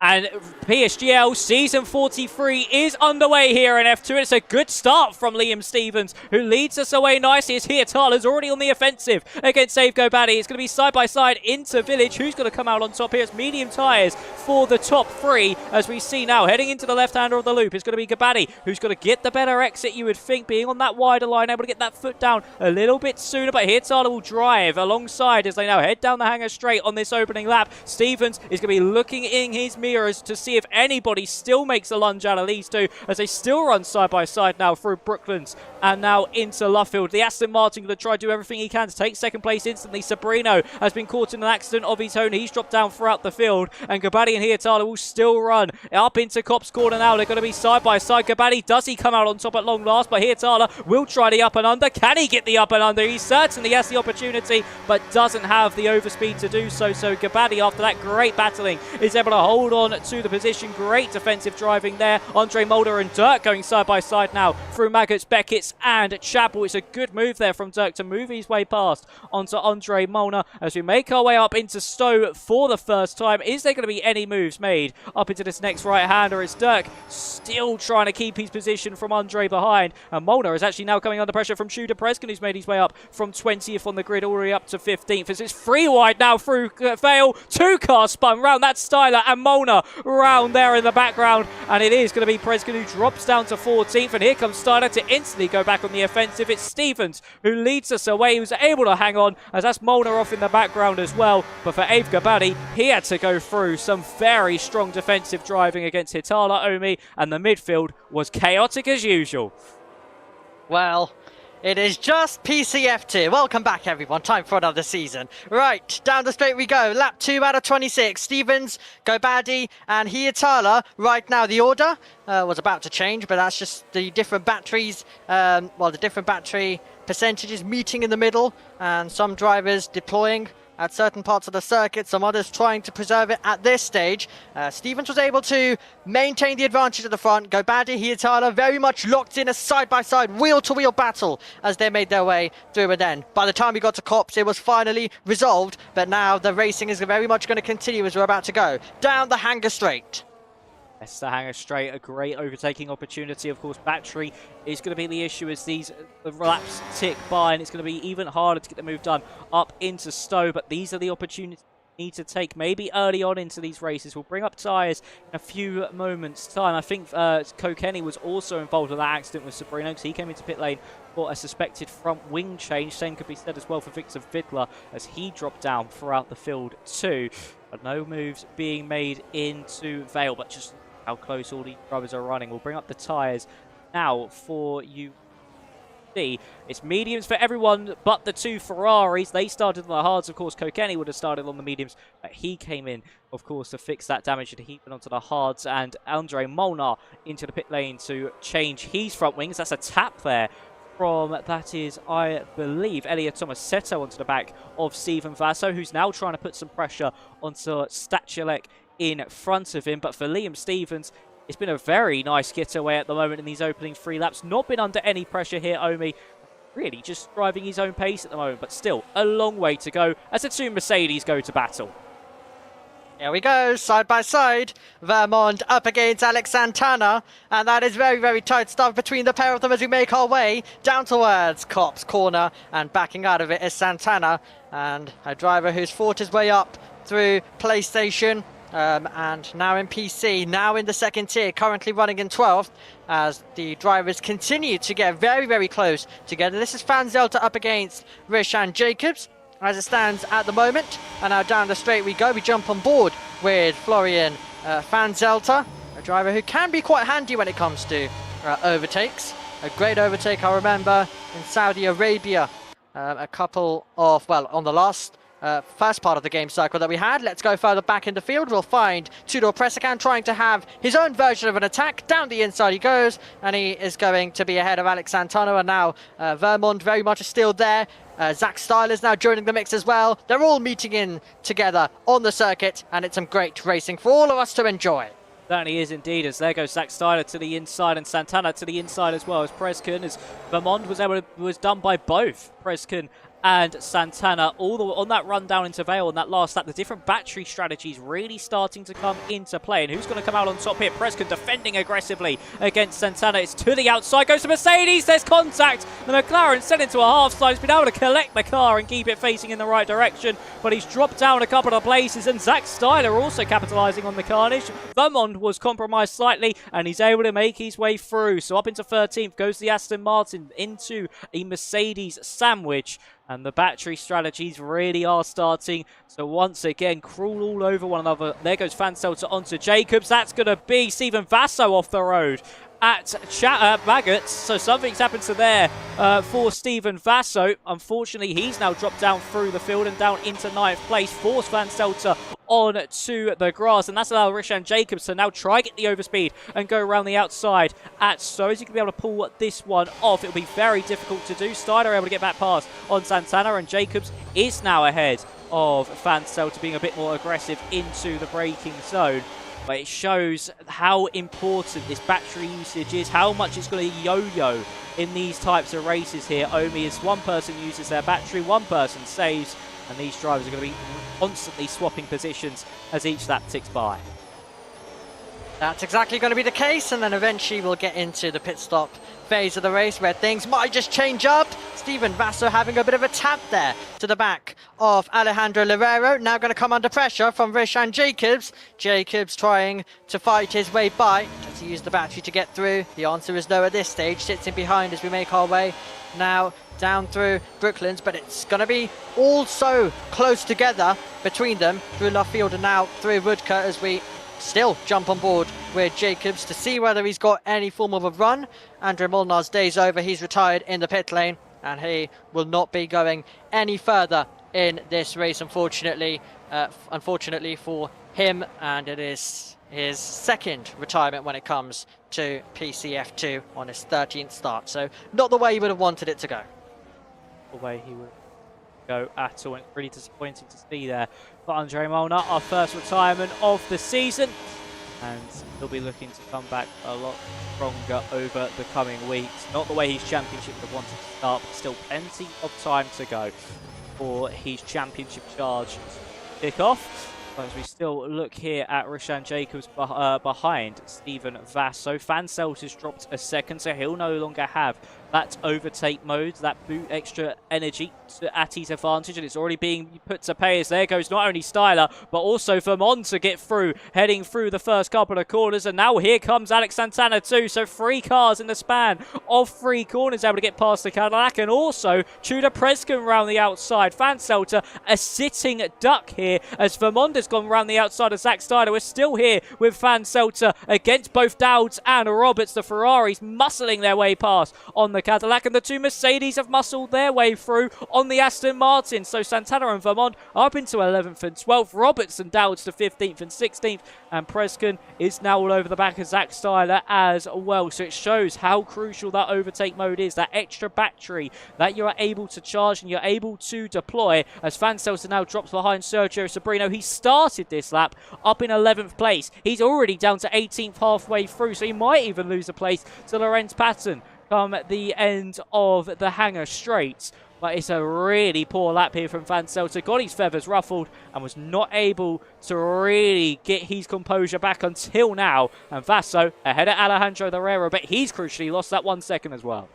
S6: And PSGL Season 43 is underway here in F2. It's a good start from Liam Stevens, who leads us away nicely as Hietala's already on the offensive against Ave Gabadi. It's going to be side-by-side into Village. Who's going to come out on top here? It's medium tyres for the top 3, as we see now. Heading into the left-hander of the loop, it's going to be Gabadi, who's going to get the better exit, you would think, being on that wider line, able to get that foot down a little bit sooner. But Hietala will drive alongside as they now head down the hanger straight on this opening lap. Stevens is going to be looking in his mirror clear as to see if anybody still makes a lunge out of these two, as they still run side by side now through Brooklands and now into Luffield. The Aston Martin going to try to do everything he can to take second place instantly. Sabrino has been caught in an accident of his own. He's dropped down throughout the field, and Gabadi and Hietala will still run up into Cop's corner now. They're going to be side by side. Gabadi, does he come out on top at long last? But Hietala will try the up and under. Can he get the up and under? He certainly has the opportunity, but doesn't have the overspeed to do so. So Gabadi, after that great battling, is able to hold on to the position. Great defensive driving there. Andre Mulder and Dirk going side by side now through Maggots, Beckett's and Chapel. It's a good move there from Dirk to move his way past onto Andre Molnar as we make our way up into Stowe for the first time. Is there going to be any moves made up into this next right-hander? It's Dirk still trying to keep his position from Andre behind, and Molnar is actually now coming under pressure from Tudor Preskin, who's made his way up from 20th on the grid all the way up to 15th. As it's free wide now through Vale. Two cars spun round. That's Styler and Molnar round there in the background, and it is going to be Preskin who drops down to 14th, and here comes Styler to instantly go back on the offensive. It's Stevens who leads us away. He was able to hang on, as that's Molnar off in the background as well. But for Abe Gabadi, he had to go through some very strong defensive driving against Hitala Omi, and the midfield was chaotic as usual.
S7: Well, it is just PCF tier. Welcome back, everyone. Time for another season. Right, down the straight we go. Lap 2 out of 26. Stevens, Gobadi, and Hietala. Right now, the order was about to change, but that's just the different batteries. The different battery percentages meeting in the middle, and some drivers deploying at certain parts of the circuit, some others trying to preserve it at this stage. Stevens was able to maintain the advantage at the front. Gobadi, Hietala very much locked in a side-by-side, wheel-to-wheel battle as they made their way through. And then, by the time we got to Cops, it was finally resolved. But now the racing is very much going to continue as we're about to go down the Hanger Straight.
S6: Yes, the Hanger Straight, a great overtaking opportunity. Of course, battery is going to be the issue as these laps tick by, and it's going to be even harder to get the move done up into Stowe. But these are the opportunities we need to take maybe early on into these races. We'll bring up tyres in a few moments' time. I think Kokeni was also involved in that accident with Sabrino, because he came into pit lane for a suspected front wing change. Same could be said as well for Victor Vidler, as he dropped down throughout the field too. But no moves being made into Vale, but just how close all these drivers are running. We'll bring up the tyres now for you. It's mediums for everyone but the two Ferraris. They started on the hards. Of course, Kokeni would have started on the mediums, but he came in, of course, to fix that damage, and he went onto the hards, and Andre Molnar into the pit lane to change his front wings. That's a tap there from, that is, I believe, Elliot Tomasetto onto the back of Stephen Vasso, who's now trying to put some pressure onto Stachulek in front of him. But for Liam Stevens, it's been a very nice getaway at the moment in these opening 3 laps. Not been under any pressure here, Omi. Really just driving his own pace at the moment, but still a long way to go as the two Mercedes go to battle.
S7: Here we go, side by side. Vermont up against Alex Santana. And that is very, very tight stuff between the pair of them as we make our way down towards Cop's corner. And backing out of it is Santana, and a driver who's fought his way up through PlayStation. And now in PC, now in the second tier, currently running in 12th, as the drivers continue to get very, very close together. This is Fanzelta up against Rishan Jacobs, as it stands at the moment. And now down the straight we go. We jump on board with Florian Fanzelta, a driver who can be quite handy when it comes to overtakes. A great overtake, I remember, in Saudi Arabia, a couple of, well, on the last first part of the game cycle that we had. Let's go further back in the field. We'll find Tudor Presican trying to have his own version of an attack. Down the inside he goes, and he is going to be ahead of Alex Santana. And now Vermont very much is still there. Zach Styler's now joining the mix as well. They're all meeting in together on the circuit, and it's some great racing for all of us to enjoy.
S6: Certainly is indeed, as there goes Zach Styler to the inside and Santana to the inside as well as Preskin, as Vermont was done by both Preskin and Santana on that run down into Vale on that last lap. The different battery strategies really starting to come into play. And who's going to come out on top here? Preskin defending aggressively against Santana. It's to the outside, goes to Mercedes, there's contact. The McLaren sent into a half slide. He's been able to collect the car and keep it facing in the right direction, but he's dropped down a couple of places, and Zach Styler also capitalising on the carnage. Vermont was compromised slightly, and he's able to make his way through. So up into 13th goes the Aston Martin into a Mercedes sandwich. And the battery strategies really are starting to once again crawl all over one another. There goes Fanselter onto Jacobs. That's going to be Stephen Vasso off the road at Maggots. So something's happened to there for Stephen Vasso. Unfortunately, he's now dropped down through the field and down into 9th place. Forced Fanselter on to the grass, and that's allowed Rishan Jacobs to now try get the overspeed and go around the outside at So's. You can be able to pull this one off. It'll be very difficult to do. Steiner able to get back past on Santana, and Jacobs is now ahead of Fanselter, being a bit more aggressive into the braking zone. But it shows how important this battery usage is, how much it's going to yo-yo in these types of races here. Only as one person uses their battery, one person saves, and these drivers are going to be constantly swapping positions as each lap ticks by.
S7: That's exactly going to be the case, and then eventually we'll get into the pit stop phase of the race where things might just change up. Stephen Vasso having a bit of a tap there to the back of Alejandro Lerero. Now going to come under pressure from Rishan Jacobs. Jacobs trying to fight his way by. Does he use the battery to get through? The answer is no at this stage. Sits in behind as we make our way now down through Brooklands, but it's going to be all so close together between them through Luffield and now through Woodcote as we still jump on board with Jacobs to see whether he's got any form of a run. Andrew Molnar's day's over. He's retired in the pit lane and he will not be going any further in this race, unfortunately for him, and it is his second retirement when it comes to PCF2 on his 13th start. So not the way he would have wanted it to go.
S6: The way he would go at all, and really disappointing to see there for Andre Molnar, our first retirement of the season, and he'll be looking to come back a lot stronger over the coming weeks. Not the way his championship would have wanted to start, but still plenty of time to go for his championship charge to kick off. As we still look here at Rishan Jacobs behind Stephen Vasso. Fanselter's dropped a second, so he'll no longer have that overtake mode, that boot extra energy at his advantage, and it's already being put to pay as there goes not only Styler, but also Vermont to get through, heading through the first couple of corners, and now here comes Alex Santana too, so 3 cars in the span of 3 corners able to get past the Cadillac, and also Tudor Prescott round the outside. Fanselter a sitting duck here as Vermont has gone round the outside of Zach Styler. We're still here with Fanselter against both Dowds and Roberts. The Ferraris muscling their way past on the Cadillac, and the 2 Mercedes have muscled their way through on the Aston Martin. So Santana and Vermont up into 11th and 12th, Roberts and Dowds to 15th and 16th, and Prescott is now all over the back of Zach Styler as well. So it shows how crucial that overtake mode is, that extra battery that you are able to charge and you're able to deploy, as Fanselter now drops behind Sergio Sobrino. He started this lap up in 11th place. He's already down to 18th halfway through, so he might even lose a place to Lorenz Patton come the end of the Hangar Straight. But it's a really poor lap here from Fanselter. Got his feathers ruffled and was not able to really get his composure back until now. And Vasso ahead of Alejandro Herrera, but he's crucially lost that 1 second as well.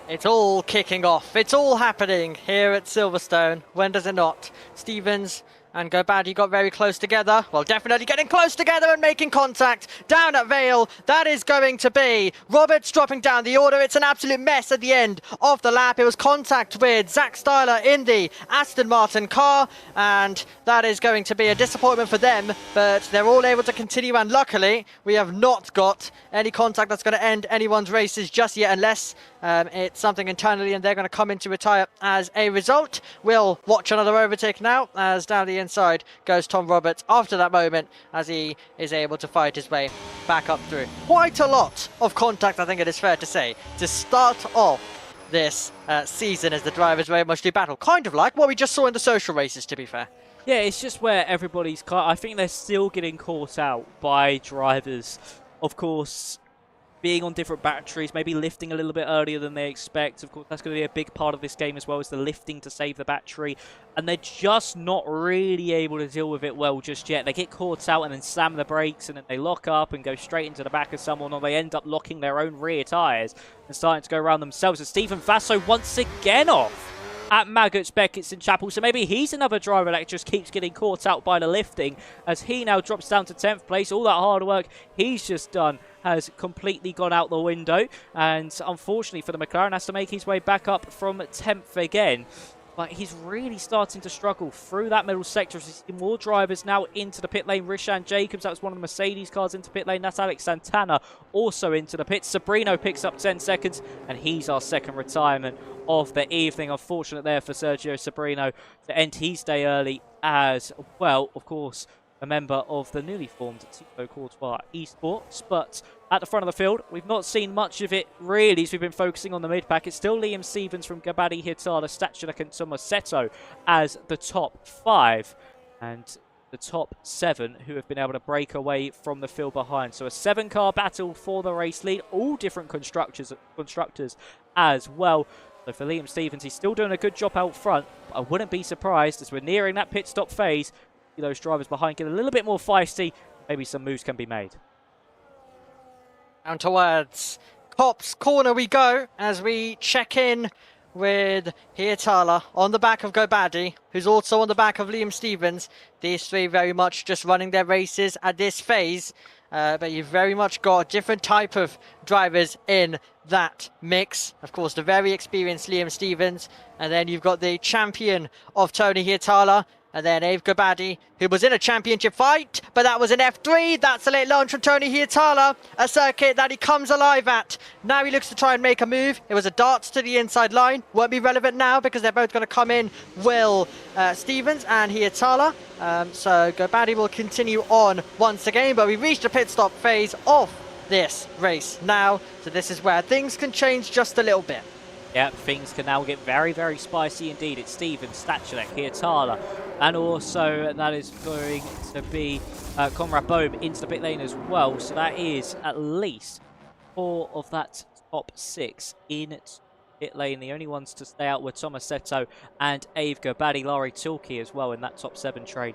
S7: It's all kicking off. It's all happening here at Silverstone. When does it not? Stevens and Gobadi got very close together. Well, definitely getting close together and making contact down at Vale. That is going to be Roberts dropping down the order. It's an absolute mess at the end of the lap. It was contact with Zach Styler in the Aston Martin car, and that is going to be a disappointment for them, but they're all able to continue, and luckily we have not got any contact that's going to end anyone's races just yet, unless it's something internally and they're going to come in to retire as a result. We'll watch another overtake now as down the inside goes Tom Roberts after that moment, as he is able to fight his way back up through. Quite a lot of contact, I think it is fair to say, to start off this season as the drivers very much do battle. Kind of like what we just saw in the social races, to be fair.
S6: Yeah, it's just where everybody's I think they're still getting caught out by drivers, of course, being on different batteries, maybe lifting a little bit earlier than they expect. Of course, that's going to be a big part of this game as well, is the lifting to save the battery. And they're just not really able to deal with it well just yet. They get caught out and then slam the brakes, and then they lock up and go straight into the back of someone, or they end up locking their own rear tyres and starting to go around themselves. And Stephen Vasso once again off at Maggots, Beckett's and Chapel. So maybe he's another driver that just keeps getting caught out by the lifting, as he now drops down to 10th place. All that hard work he's just done has completely gone out the window. And unfortunately for the McLaren, has to make his way back up from 10th again. But he's really starting to struggle through that middle sector. As you see more drivers now into the pit lane. Rishan Jacobs, that was one of the Mercedes cars into pit lane. That's Alex Santana also into the pit. Sabrino picks up 10 seconds, and he's our second retirement of the evening. Unfortunate there for Sergio Sabrino to end his day early as well. Of course, a member of the newly formed Thibaut Courtois Esports, but at the front of the field, we've not seen much of it really as we've been focusing on the mid-pack. It's still Liam Stevens from Gabadi, Hitala, Stachulak and Tomasetto as the top 5, and the top 7 who have been able to break away from the field behind. So a 7-car battle for the race lead, all different constructors as well. So for Liam Stevens, he's still doing a good job out front. I wouldn't be surprised as we're nearing that pit stop phase. Those drivers behind get a little bit more feisty. Maybe some moves can be made.
S7: Down towards Cops Corner we go as we check in with Hietala on the back of Gobadi, who's also on the back of Liam Stevens. These three very much just running their races at this phase. But you've very much got a different type of drivers in that mix. Of course, the very experienced Liam Stevens. And then you've got the champion of Tony Hietala. And then Ave Gabadi, who was in a championship fight, but that was an F3. That's a late launch from Tony Hietala, a circuit that he comes alive at. Now he looks to try and make a move. It was a darts to the inside line. Won't be relevant now because they're both going to come in, Will Stevens and Hietala. So Gabadi will continue on once again, but we've reached the pit stop phase of this race now. So this is where things can change just a little bit.
S6: Yeah, things can now get very, very spicy indeed. It's Stevens, Stachulak, Hietala, and also that is going to be Conrad Bohm into the pit lane as well. So that is at least 4 of that top 6 in pit lane. The only ones to stay out were Tomasetto and Ave Gabadi. Laurie Tilke as well in that top 7 train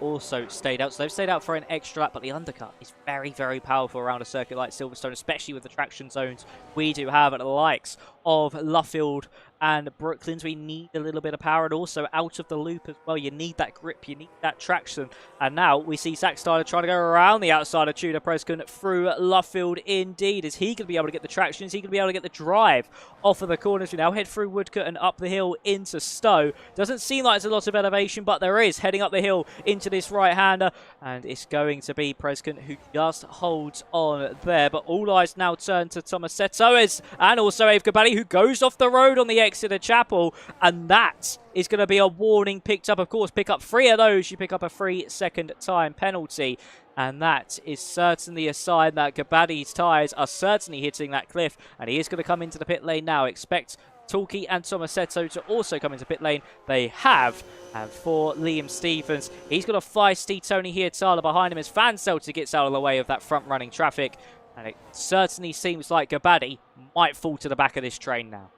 S6: also stayed out. So they've stayed out for an extra lap, but the undercut is very, very powerful around a circuit like Silverstone, especially with the traction zones we do have at the likes of Luffield and Brooklands. We need a little bit of power, and also out of the loop as well. You need that grip, you need that traction. And now we see Zach Steiner trying to go around the outside of Tudor Prescott through Luffield indeed. Is he going to be able to get the traction? Is he going to be able to get the drive off of the corners? We now head through Woodcote and up the hill into Stowe. Doesn't seem like there's a lot of elevation, but there is, heading up the hill into this right-hander. And it's going to be Prescott who just holds on there. But all eyes now turn to Tomasetto and also Ave Gabadi, who goes off the road on the exit of Chapel, and that is going to be a warning picked up. Of course, pick up 3 of those, you pick up a 3-second time penalty, and that is certainly a sign that Gabadi's tyres are certainly hitting that cliff, and he is going to come into the pit lane now. Expect Tulke and Tomasetto to also come into pit lane. They have. And for Liam Stevens, he's got a feisty Tony Hietala behind him as Van Selter gets out of the way of that front-running traffic. And it certainly seems like Gabadi might fall to the back of this train now.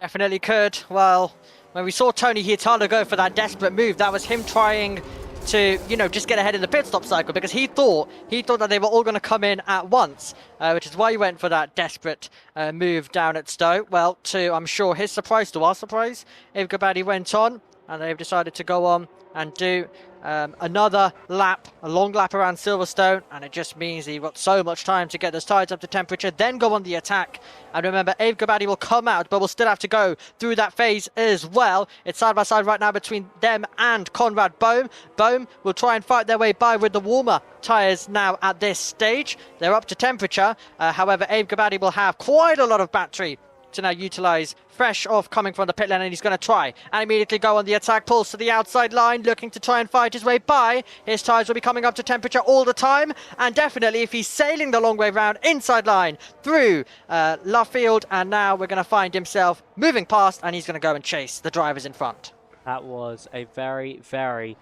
S7: Definitely could. Well, when we saw Tony Hietala go for that desperate move, that was him trying to, you know, just get ahead in the pit stop cycle, because he thought that they were all going to come in at once, which is why he went for that desperate move down at Stowe. Well, to, I'm sure, his surprise, to our surprise, Ave Gabadi went on, and they've decided to go on and do another lap, a long lap around Silverstone, and it just means that you've got so much time to get those tyres up to temperature, then go on the attack. And remember, Ave Gabadi will come out, but we'll still have to go through that phase as well. It's side by side right now between them and Conrad Bohm. Bohm will try and fight their way by with the warmer tyres now at this stage. They're up to temperature. However, Ave Gabadi will have quite a lot of battery to now utilise fresh off coming from the pit lane, and he's going to try and immediately go on the attack, pulls to the outside line, looking to try and fight his way by. His tyres will be coming up to temperature all the time, and definitely if he's sailing the long way round inside line through Luffield, and now we're going to find himself moving past, and he's going to go and chase the drivers in front.
S6: That was a very, very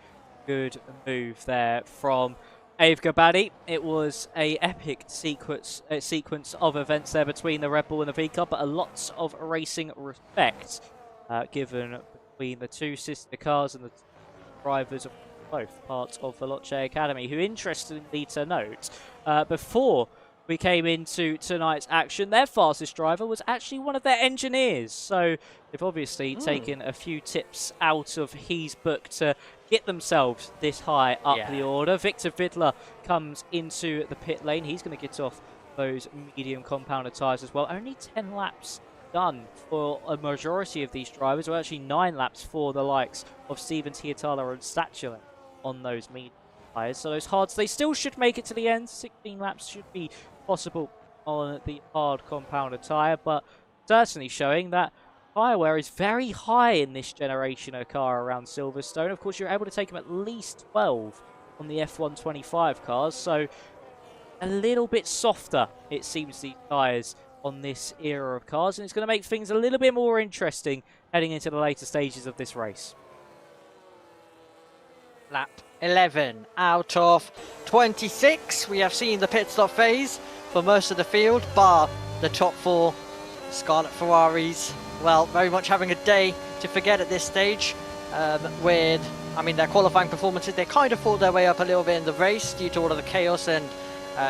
S6: good move there from Ave Gabadi. It was a epic sequence of events there between the Red Bull and the V-Cup, but a lot of racing respect given between the two sister cars and the drivers of both parts of the Veloce Academy, who, interestingly to note, before we came into tonight's action, their fastest driver was actually one of their engineers. So they've obviously taken a few tips out of his book to get themselves this high up
S7: Yeah.
S6: the order. Victor Vidler comes into the pit lane. He's going to get off those medium compounder tyres as well. Only 10 laps done for a majority of these drivers, or actually 9 laps for the likes of Stevens, Hietala and Statula on those medium tyres. So those hards, they still should make it to the end. 16 laps should be possible on the hard compounder tyre, but certainly showing that tyre wear is very high in this generation of car around Silverstone. Of course, you're able to take them at least 12 on the F125 cars, so a little bit softer, it seems, these tyres on this era of cars, and it's going to make things a little bit more interesting heading into the later stages of this race.
S7: Lap 11 out of 26. We have seen the pit stop phase for most of the field, bar the top 4 Scarlet Ferraris. Well, very much having a day to forget at this stage. With, I mean, their qualifying performances, they kind of fought their way up a little bit in the race due to all of the chaos and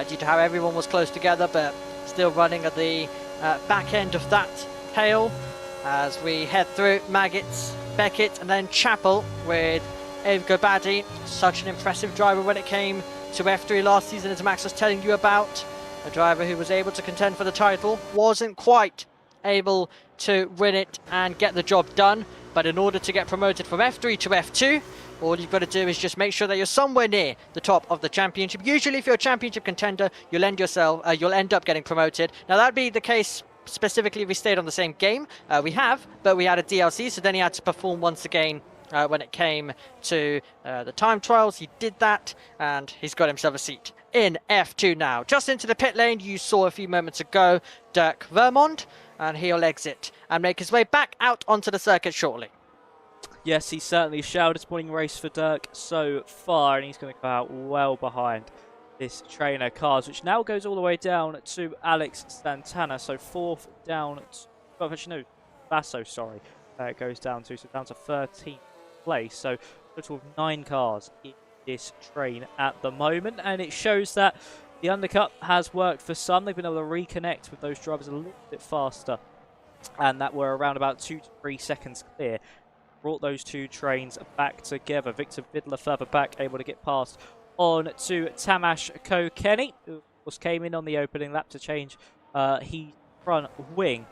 S7: due to how everyone was close together, but still running at the back end of that tail as we head through Maggots, Beckett and then Chapel with Evgo Badi. Such an impressive driver when it came to F3 last season, as Max was telling you about. A driver who was able to contend for the title, wasn't quite able to win it and get the job done, but in order to get promoted from F3 to F2, all you've got to do is just make sure that you're somewhere near the top of the championship. Usually if you're a championship contender, you'll end up getting promoted. Now that'd be the case specifically if we stayed on the same game. We have, but we had a DLC, so then he had to perform once again when it came to the time trials. He did that, and he's got himself a seat in F2 now. Just into the pit lane, you saw a few moments ago Dirk Vermond, and he'll exit and make his way back out onto the circuit shortly.
S6: Yes, he certainly shall. Disappointing race for Dirk so far, and he's going to go out well behind this trainer cars, which now goes all the way down to Alex Santana. So 4th down to, oh, actually no, Basso, sorry, it goes down to, so down to 13th place. So total of 9 cars in this train at the moment, and it shows that the undercut has worked for some. They've been able to reconnect with those drivers a little bit faster, and that were around about 2 to 3 seconds clear. Brought those 2 trains back together. Victor Vidler further back, able to get past on to Tamas Kokeni, who of course came in on the opening lap to change his front wing.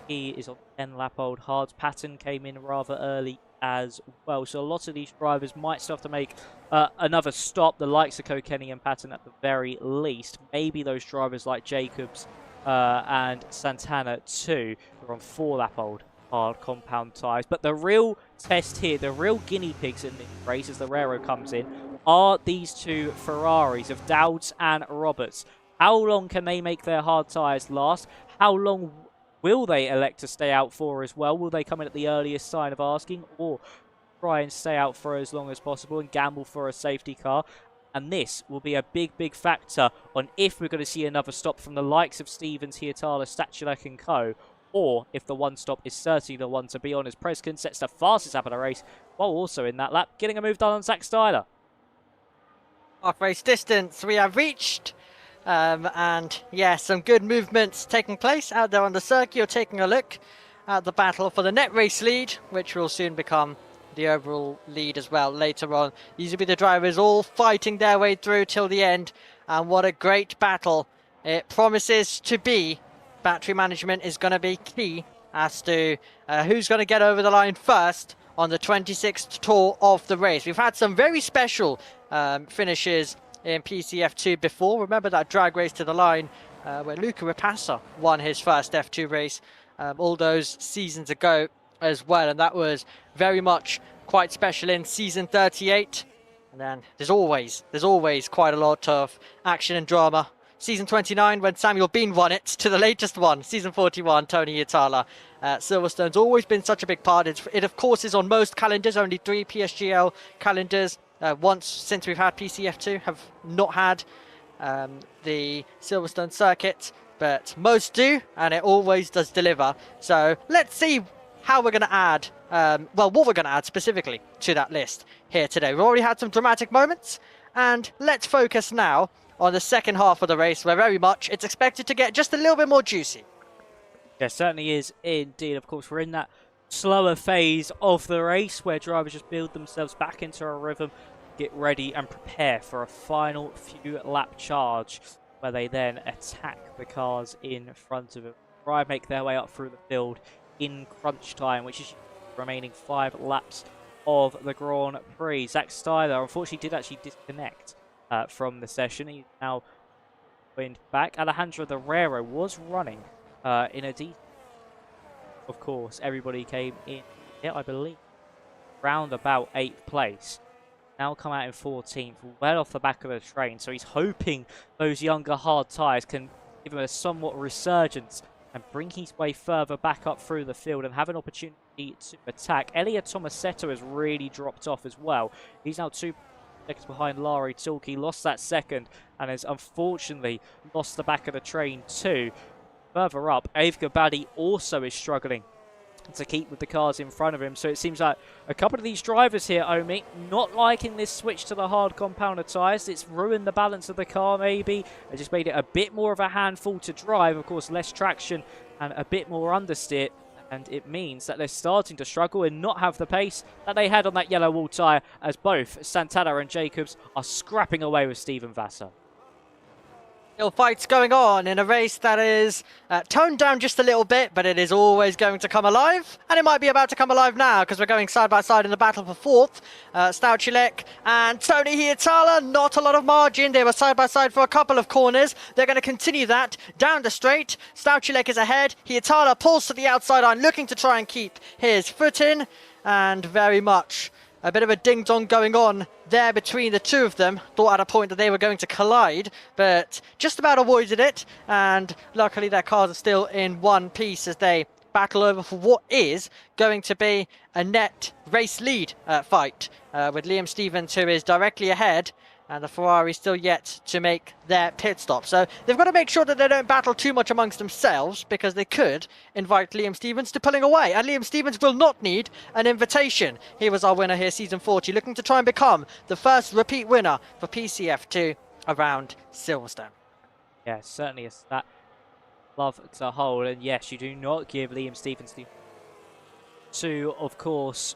S6: He is on 10-lap-old hards. Patton came in rather early as well, so a lot of these drivers might still have to make another stop, the likes of Kokeni and Patton at the very least. Maybe those drivers like Jacobs and Santana too, who are on 4-lap-old hard compound tyres. But the real test here, the real guinea pigs in this race as the Rero comes in, are these 2 Ferraris of Dowds and Roberts. How long can they make their hard tyres last? How long will they elect to stay out for as well? Will they come in at the earliest sign of asking, or try and stay out for as long as possible and gamble for a safety car? And this will be a big, big factor on if we're going to see another stop from the likes of Stevens, Hietala, Statulek and co., or if the one stop is certainly the one to be on, as Preskin sets the fastest lap of the race, while also in that lap getting a move done on Zach Styler.
S7: Half race distance we have reached, and yeah, some good movements taking place out there on the circuit. You're taking a look at the battle for the net race lead, which will soon become the overall lead as well later on. These will be the drivers all fighting their way through till the end, and what a great battle it promises to be. Battery management is going to be key as to who's going to get over the line first on the 26th tour of the race. We've had some very special finishes in PCF2 before. Remember that drag race to the line where Luca Rapassa won his first F2 race all those seasons ago as well, and that was very much quite special in season 38. And then there's always quite a lot of action and drama. Season 29, when Samuel Bean won it, to the latest one, Season 41, Tony Hietala. Silverstone's always been such a big part. It of course is on most calendars, only 3 PSGL calendars. Once since we've had PCF2 have not had the Silverstone circuit, but most do, and it always does deliver. So let's see how we're going to add, what we're going to add specifically to that list here today. We've already had some dramatic moments, and let's focus now on the second half of the race, where very much it's expected to get just a little bit more juicy.
S6: Yeah, certainly is indeed. Of course, we're in that slower phase of the race where drivers just build themselves back into a rhythm, get ready and prepare for a final few lap charge where they then attack the cars in front of them, try and make their way up through the field in crunch time, which is the remaining 5 laps of the Grand Prix. Zach Styler unfortunately did actually disconnect from the session. He's now joined back. Alejandro Herrera was running in a decent. Of course, everybody came in, I believe, round about 8th place. Now come out in 14th, well off the back of the train. So he's hoping those younger hard tyres can give him a somewhat resurgence and bring his way further back up through the field and have an opportunity to attack. Elliot Tomasetto has really dropped off as well. He's now 2 seconds behind Larry Tulke. Lost that second and has unfortunately lost the back of the train too. Further up, Ave Gabadi also is struggling to keep with the cars in front of him. So it seems like a couple of these drivers here, Omi, not liking this switch to the hard compounder tyres. It's ruined the balance of the car maybe. It just made it a bit more of a handful to drive. Of course, less traction and a bit more understeer. And it means that they're starting to struggle and not have the pace that they had on that yellow wall tyre, as both Santana and Jacobs are scrapping away with Steven Vassar.
S7: Still fights going on in a race that is toned down just a little bit, but it is always going to come alive. And it might be about to come alive now because we're going side by side in the battle for 4th. Stauchilek and Tony Hietala, not a lot of margin. They were side by side for a couple of corners. They're going to continue that down the straight. Stauchilek is ahead. Hietala pulls to the outside line, looking to try and keep his foot in. And very much a bit of a ding-dong going on there between the two of them. Thought at a point that they were going to collide, but just about avoided it. And luckily their cars are still in one piece as they battle over for what is going to be a net race lead fight with Liam Stevens, who is directly ahead, and the Ferrari still yet to make their pit stop. So they've got to make sure that they don't battle too much amongst themselves, because they could invite Liam Stevens to pulling away. And Liam Stevens will not need an invitation. He was our winner here, season 40, looking to try and become the first repeat winner for PCF2 around Silverstone.
S6: Yeah, certainly a stat love to hold. And yes, you do not give Liam Stevens to, of course,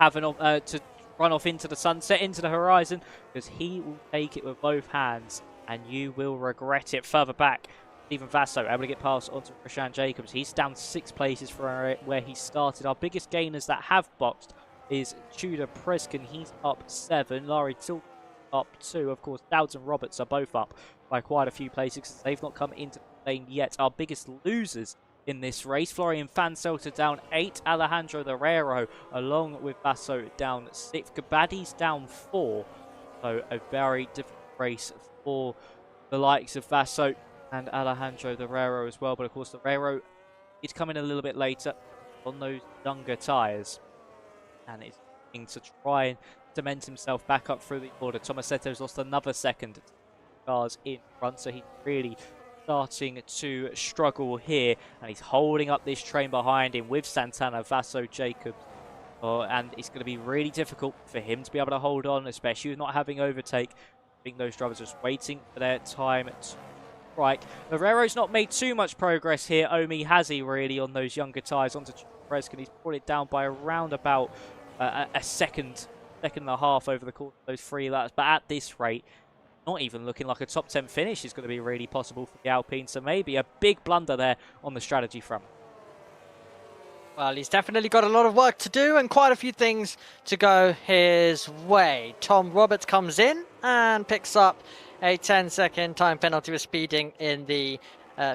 S6: have an to run off into the sunset, into the horizon, because he will take it with both hands and you will regret it. Further back, Steven Vasso able to get past onto Rashan Jacobs. He's down 6 places from where he started. Our biggest gainers that have boxed is Tudor Preskin. He's up 7. Laurie Tilk up 2. Of course, Dowds and Roberts are both up by quite a few places because they've not come into the lane yet. Our biggest losers in this race, Florian Fanselter down 8, Alejandro Herrera along with Basso down 6, Gabadi's down 4. So a very difficult race for the likes of Vasso and Alejandro Herrera as well. But of course, Herrera is coming a little bit later on those younger tyres, and is looking to try and cement himself back up through the order. Tomasetto's lost another second cars in front, so he's really starting to struggle here, and he's holding up this train behind him with Santana, Vasso, Jacobs. And it's going to be really difficult for him to be able to hold on, especially with not having overtake. I think those drivers are just waiting for their time to strike. Herrera's not made too much progress here. Omi has he really on those younger tyres onto Preskin. He's brought it down by around about a second and a half over the course of those 3 laps. But at this rate, not even looking like a top 10 finish is going to be really possible for the Alpine. So maybe a big blunder there on the strategy front.
S7: Well, he's definitely got a lot of work to do and quite a few things to go his way. Tom Roberts comes in and picks up a 10-second time penalty for speeding in the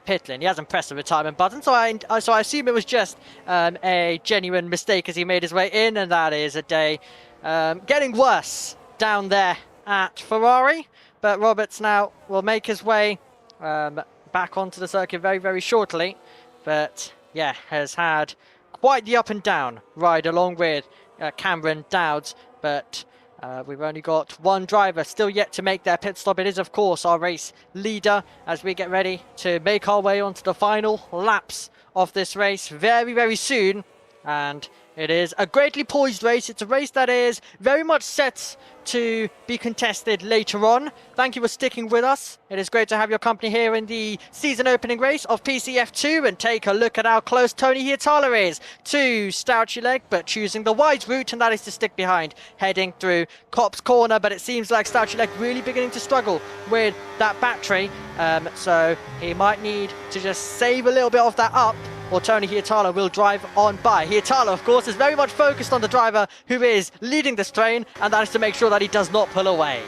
S7: pit lane. He hasn't pressed the retirement button, so I assume it was just a genuine mistake as he made his way in, and that is a day getting worse down there at Ferrari. But Roberts now will make his way back onto the circuit very, very shortly. But yeah, has had quite the up and down ride along with Cameron Dowds. But we've only got one driver still yet to make their pit stop. It is, of course, our race leader as we get ready to make our way onto the final laps of this race very, very soon. And it is a greatly poised race. It's a race that is very much set to be contested later on. Thank you for sticking with us. It is great to have your company here in the season opening race of PCF2, and take a look at how close Tony Hietala is to Stouchy, but choosing the wise route, and that is to stick behind, heading through Cop's corner. But it seems like Stouchy really beginning to struggle with that battery, so he might need to just save a little bit of that up, or Tony Hietala will drive on by. Hietala, of course, is very much focused on the driver who is leading this train, and that is to make sure that he does not pull away.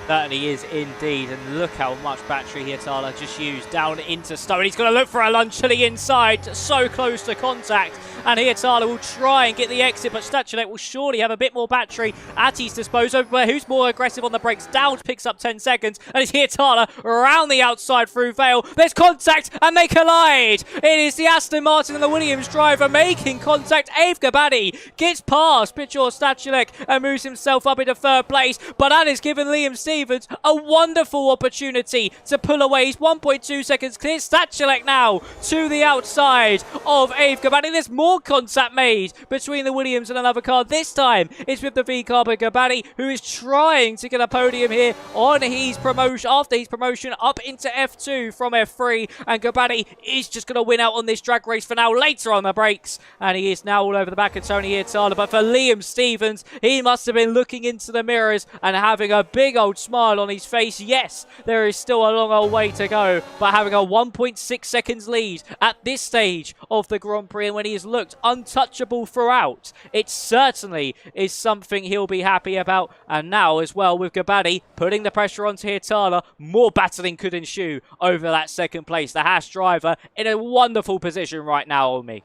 S6: Certainly is indeed, and look how much battery Hietala just used down into Stone. He's going to look for a lunge to the inside, so close to contact, and Hietala will try and get the exit, but Stachulek will surely have a bit more battery at his disposal. But who's more aggressive on the brakes? Dowd picks up 10 seconds, and it's Hietala around the outside through Vale. There's contact, and they collide. It is the Aston Martin and the Williams driver making contact. Ave Gabadi gets past Pitchor Stachulek and moves himself up into third place, but that has given Liam Stevens a wonderful opportunity to pull away. He's 1.2 seconds clear. Stachulek now to the outside of Ave Gabadi. There's more contact made between the Williams and another car. This time it's with the V-Carb Gabadi, who is trying to get a podium here on his promotion, after his promotion up into F2 from F3, and Gabadi is just going to win out on this drag race for now. Later on the brakes, and he is now all over the back of Tony Hietala. But for Liam Stevens, he must have been looking into the mirrors and having a big old smile on his face. Yes, there is still a long old way to go, but having a 1.6 seconds lead at this stage of the Grand Prix, and when he has looked untouchable throughout, it certainly is something he'll be happy about. And now as well, with Gabadi putting the pressure onto Hietala, more battling could ensue over that second place. The Haas driver in a wonderful position right now, Omi.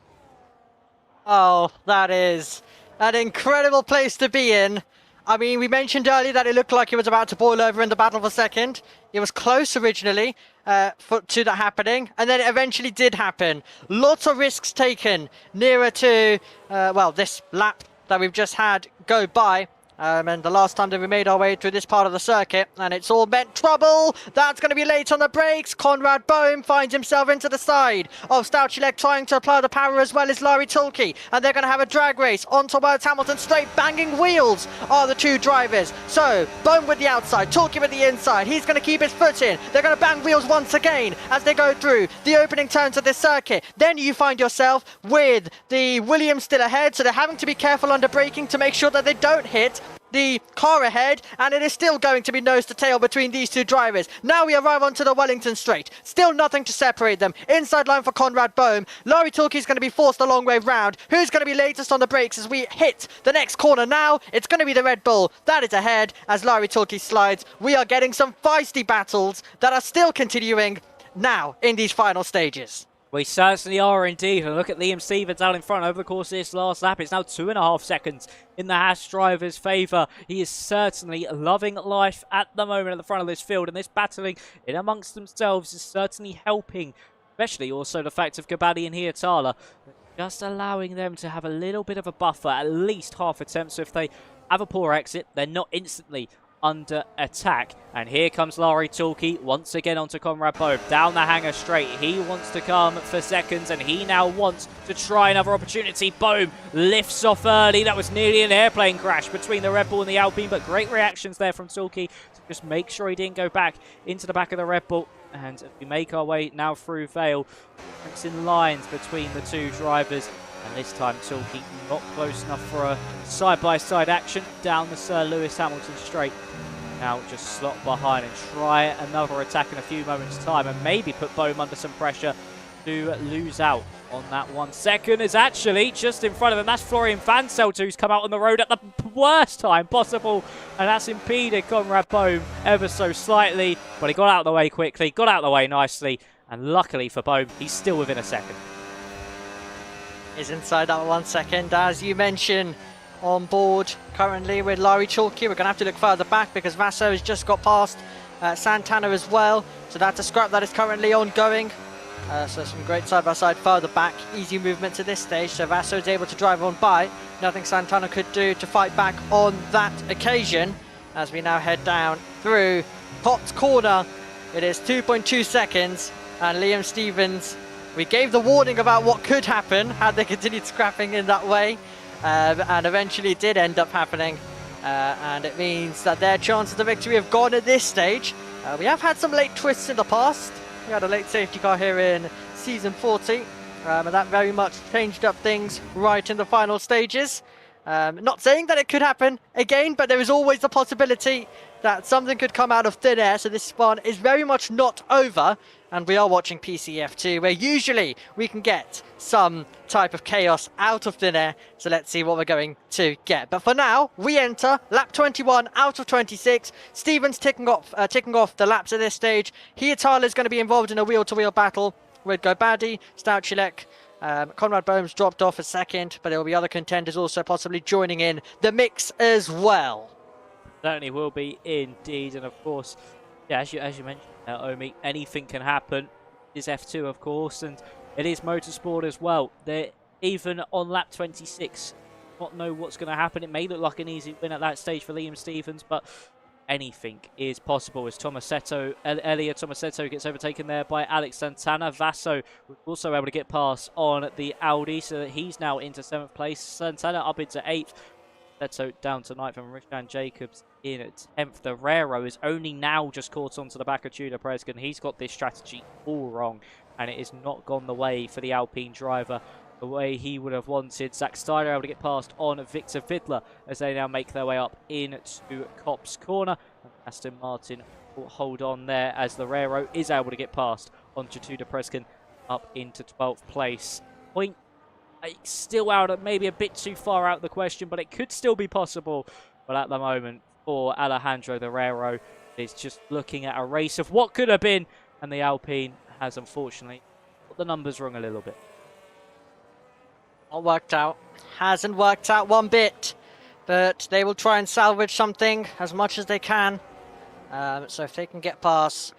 S7: Oh, that is an incredible place to be in. I mean, we mentioned earlier that it looked like it was about to boil over in the battle for second. It was close originally to that happening, and then it eventually did happen. Lots of risks taken nearer to, well, this lap that we've just had go by. And the last time that we made our way through this part of the circuit, and it's all meant trouble. That's going to be late on the brakes. Conrad Bohm finds himself into the side of Stouchy, trying to apply the power as well as Larry Tulke, and they're going to have a drag race on towards Hamilton straight. Banging wheels are the two drivers. So Bohm with the outside, Tulke with the inside. He's going to keep his foot in. They're going to bang wheels once again as they go through the opening turns of this circuit. Then you find yourself with the Williams still ahead, so they're having to be careful under braking to make sure that they don't hit the car ahead, and it is still going to be nose to tail between these two drivers. Now we arrive onto the Wellington straight. Still nothing to separate them. Inside line for Conrad Bohm. Laurie Tulke is going to be forced a long way round. Who's going to be latest on the brakes as we hit the next corner now? It's going to be the Red Bull. That is ahead as Laurie Tulke slides. We are getting some feisty battles that are still continuing now in these final stages.
S6: We certainly are indeed. And look at Liam Stevens out in front over the course of this last lap. It's now 2.5 seconds in the Haas driver's favour. He is certainly loving life at the moment at the front of this field. And this battling in amongst themselves is certainly helping. Especially also the fact of Gabadi and Hietala. Just allowing them to have a little bit of a buffer, at least half attempt. So if they have a poor exit, they're not instantly under attack. And here comes Laurie Tulke once again onto Conrad Bohm down the hanger straight. He wants to come for seconds, and he now wants to try another opportunity. Bohm lifts off early. That was nearly an airplane crash between the Red Bull and the Alpine, but great reactions there from Tulke to just make sure he didn't go back into the back of the Red Bull. And we make our way now through Vale. It's in lines between the two drivers. And this time Tulke not close enough for a side-by-side action down the Sir Lewis Hamilton straight. Now just slot behind and try another attack in a few moments' time, and maybe put Bohm under some pressure to lose out on that 1 second. Is actually just in front of him. That's Florian Vanselt, who's come out on the road at the worst time possible, and that's impeded Conrad Bohm ever so slightly. But he got out of the way quickly, got out of the way nicely, and luckily for Bohm, he's still within a second.
S7: Is inside that 1 second, as you mentioned, on board currently with Laurie Tulke. We're going to have to look further back because Vasso has just got past Santana as well. So that's a scrap that is currently ongoing. So some great side-by-side further back. Easy movement to this stage. So Vasso is able to drive on by. Nothing Santana could do to fight back on that occasion. As we now head down through Pot's corner. It is 2.2 seconds. And Liam Stevens We gave the warning about what could happen had they continued scrapping in that way, and eventually it did end up happening, and it means that their chances of victory have gone at this stage. We have had some late twists in the past. We had a late safety car here in Season 40, and that very much changed up things right in the final stages. Not saying that it could happen again, but there is always the possibility that something could come out of thin air, so this spawn is very much not over, and we are watching PCF2, where usually we can get some type of chaos out of thin air, so let's see what we're going to get. But for now, we enter lap 21 out of 26. Stevens ticking off the laps at this stage. Hietala is going to be involved in a wheel-to-wheel battle with Gobadi, Seechuk. Conrad Bohm's dropped off a second, but there will be other contenders also possibly joining in the mix as well.
S6: Certainly will be indeed, and of course, yeah, as you mentioned, Omi, anything can happen. It is F2, of course, and it is motorsport as well. They're even on lap 26, not know what's going to happen. It may look like an easy win at that stage for Liam Stevens, but anything is possible as Elia Tomasetto gets overtaken there by Alex Santana. Vasso was also able to get past on the Audi, so that he's now into 7th place. Santana up into 8th. Setto down to 9th, and Rishan Jacobs in at 10th. The Rero is only now just caught onto the back of Tudor Preskin. He's got this strategy all wrong, and it has not gone the way for the Alpine driver the way he would have wanted. Zach Steiner able to get past on Victor Vidler as they now make their way up into Copse Corner. And Aston Martin will hold on there as the Rero is able to get past onto Tudor Preskin up into 12th place. Point still out, maybe a bit too far out of the question, but it could still be possible. But at the moment, for Alejandro, the Rero is just looking at a race of what could have been, and the Alpine has unfortunately got the numbers wrong a little bit.
S7: Not worked out. Hasn't worked out one bit, but they will try and salvage something as much as they can. So if they can get past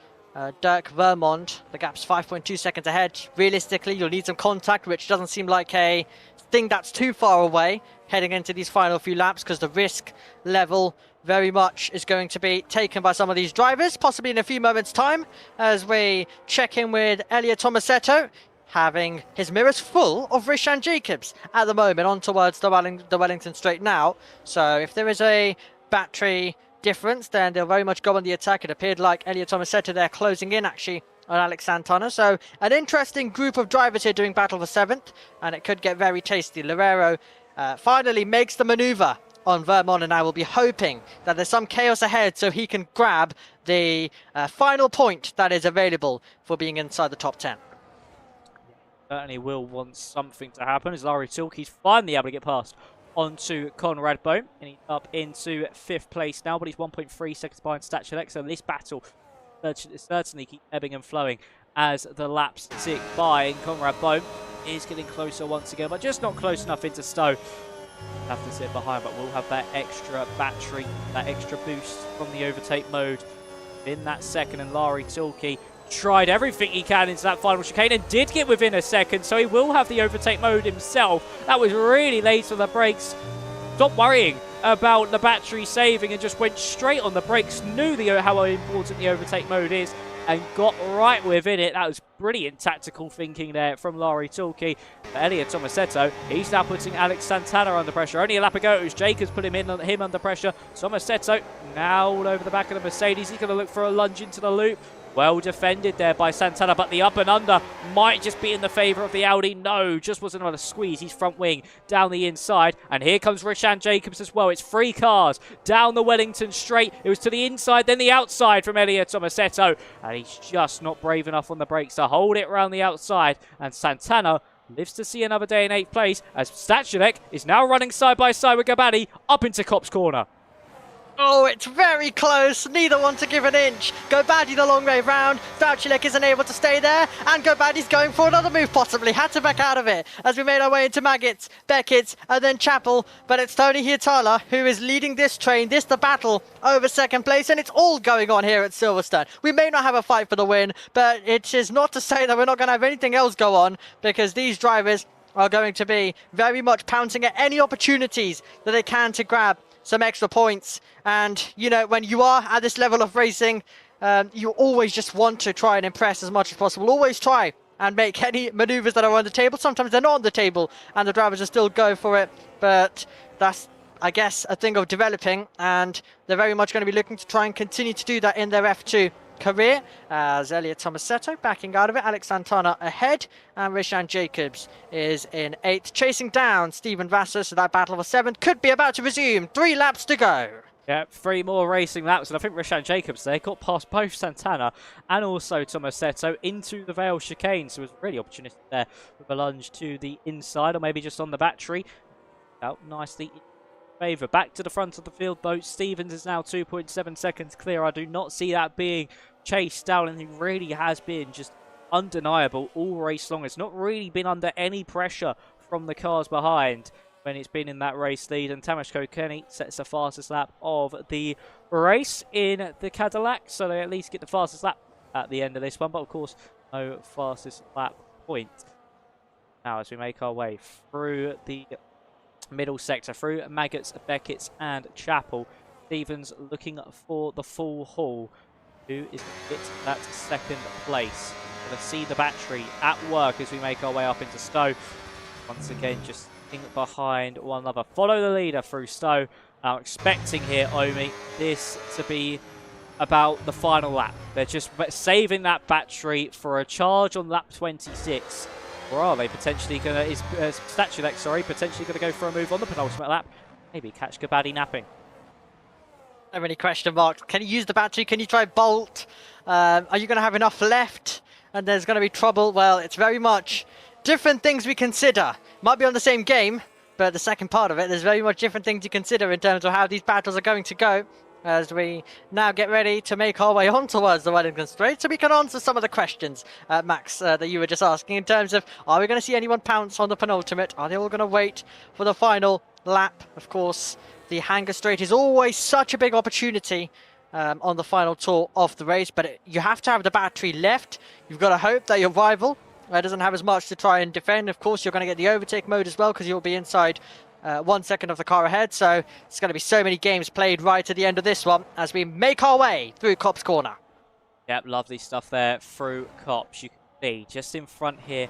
S7: Dirk Vermond, the gap's 5.2 seconds ahead. Realistically, you'll need some contact, which doesn't seem like a thing that's too far away heading into these final few laps, because the risk level very much is going to be taken by some of these drivers, possibly in a few moments' time, as we check in with Elia Tomasetto, having his mirrors full of Rishan Jacobs at the moment on towards the Wellington straight now. So if there is a battery difference, then they'll very much go on the attack. It appeared like Elia Tomasetto there closing in actually on Alex Santana. So an interesting group of drivers here doing battle for 7th, and it could get very tasty. Lerero finally makes the maneuver on Vermont, and I will be hoping that there's some chaos ahead so he can grab the final point that is available for being inside the top 10.
S6: Certainly will want something to happen as Larry Tilkey's finally able to get past onto Conrad Bohm, and he's up into 5th place now, but he's 1.3 seconds behind Seechuk. So this battle certainly keeps ebbing and flowing as the laps tick by, and Conrad Bohm is getting closer once again, but just not close enough into Stowe. Have to sit behind, but we'll have that extra battery, that extra boost from the overtake mode in that second, and Larry Tilkey tried everything he can into that final chicane and did get within a second, so he will have the overtake mode himself. That was really late on the brakes. Stop worrying about the battery saving and just went straight on the brakes, knew how important the overtake mode is, and got right within it. That was brilliant tactical thinking there from Larry Tilkey. Elia Tomasetto, he's now putting Alex Santana under pressure. Only a lap ago, it was Jacobs putting him under pressure. Tomasetto now all over the back of the Mercedes. He's going to look for a lunge into the loop. Well defended there by Santana, but the up and under might just be in the favour of the Audi. No, just wasn't able to squeeze his front wing down the inside. And here comes Rishan Jacobs as well. It's 3 cars down the Wellington straight. It was to the inside, then the outside from Elia Tomasetto. And he's just not brave enough on the brakes to hold it around the outside. And Santana lives to see another day in 8th place as Seechuk is now running side by side with Gabani up into Copse Corner.
S7: Oh, it's very close. Neither want to give an inch. Gobadi the long way round. Seechuk isn't able to stay there. And Gobadi's going for another move, possibly. Had to back out of it as we made our way into Maggots, Beckett, and then Chappell. But it's Tony Hietala who is leading this train, the battle over 2nd place. And it's all going on here at Silverstone. We may not have a fight for the win, but it is not to say that we're not going to have anything else go on, because these drivers are going to be very much pouncing at any opportunities that they can to grab some extra points. And you know, when you are at this level of racing, you always just want to try and impress as much as possible. Always try and make any maneuvers that are on the table. Sometimes they're not on the table and the drivers will still go for it, but that's, I guess, a thing of developing, and they're very much going to be looking to try and continue to do that in their F2 career, as Elliot Tomasetto backing out of it, Alex Santana ahead, and Rishan Jacobs is in 8th, chasing down Stephen Vassar, so that battle of 7 could be about to resume. 3 laps to go.
S6: Yeah, 3 more racing laps, and I think Rishan Jacobs there got past both Santana and also Tomasetto into the Vale chicane, so it was really opportunistic there with a lunge to the inside, or maybe just on the battery. Out nicely in favour. Back to the front of the field though. Stevens is now 2.7 seconds clear. I do not see that being chased down, and he really has been just undeniable all race long. It's not really been under any pressure from the cars behind when it's been in that race lead, and Tamas Kokeni sets the fastest lap of the race in the Cadillac, so they at least get the fastest lap at the end of this one, but of course no fastest lap point. Now as we make our way through the middle sector, through Maggots, Beckett's and Chapel, Stevens looking for the full haul. Who is going to get that second place? Going to see the battery at work as we make our way up into Stowe. Once again, just behind one another. Follow the leader through Stowe. Now expecting here, Omi, this to be about the final lap. They're just saving that battery for a charge on lap 26. Or are they potentially going to, potentially going to go for a move on the penultimate lap? Maybe catch Gabadi napping.
S7: So many question marks. Can you use the battery? Can you try Bolt? Are you going to have enough left? And there's going to be trouble. Well, it's very much different things we consider. Might be on the same game, but the second part of it, there's very much different things you consider in terms of how these battles are going to go, as we now get ready to make our way on towards the Wellington Straight, so we can answer some of the questions, Max, that you were just asking in terms of, are we going to see anyone pounce on the penultimate? Are they all going to wait for the final lap? Of course, the Hangar Straight is always such a big opportunity on the final tour of the race, but you have to have the battery left. You've got to hope that your rival doesn't have as much to try and defend. Of course, you're going to get the overtake mode as well, because you'll be inside 1 second of the car ahead, so it's going to be so many games played right at the end of this one as we make our way through Copse Corner.
S6: Yep, lovely stuff there through Copse. You can see just in front here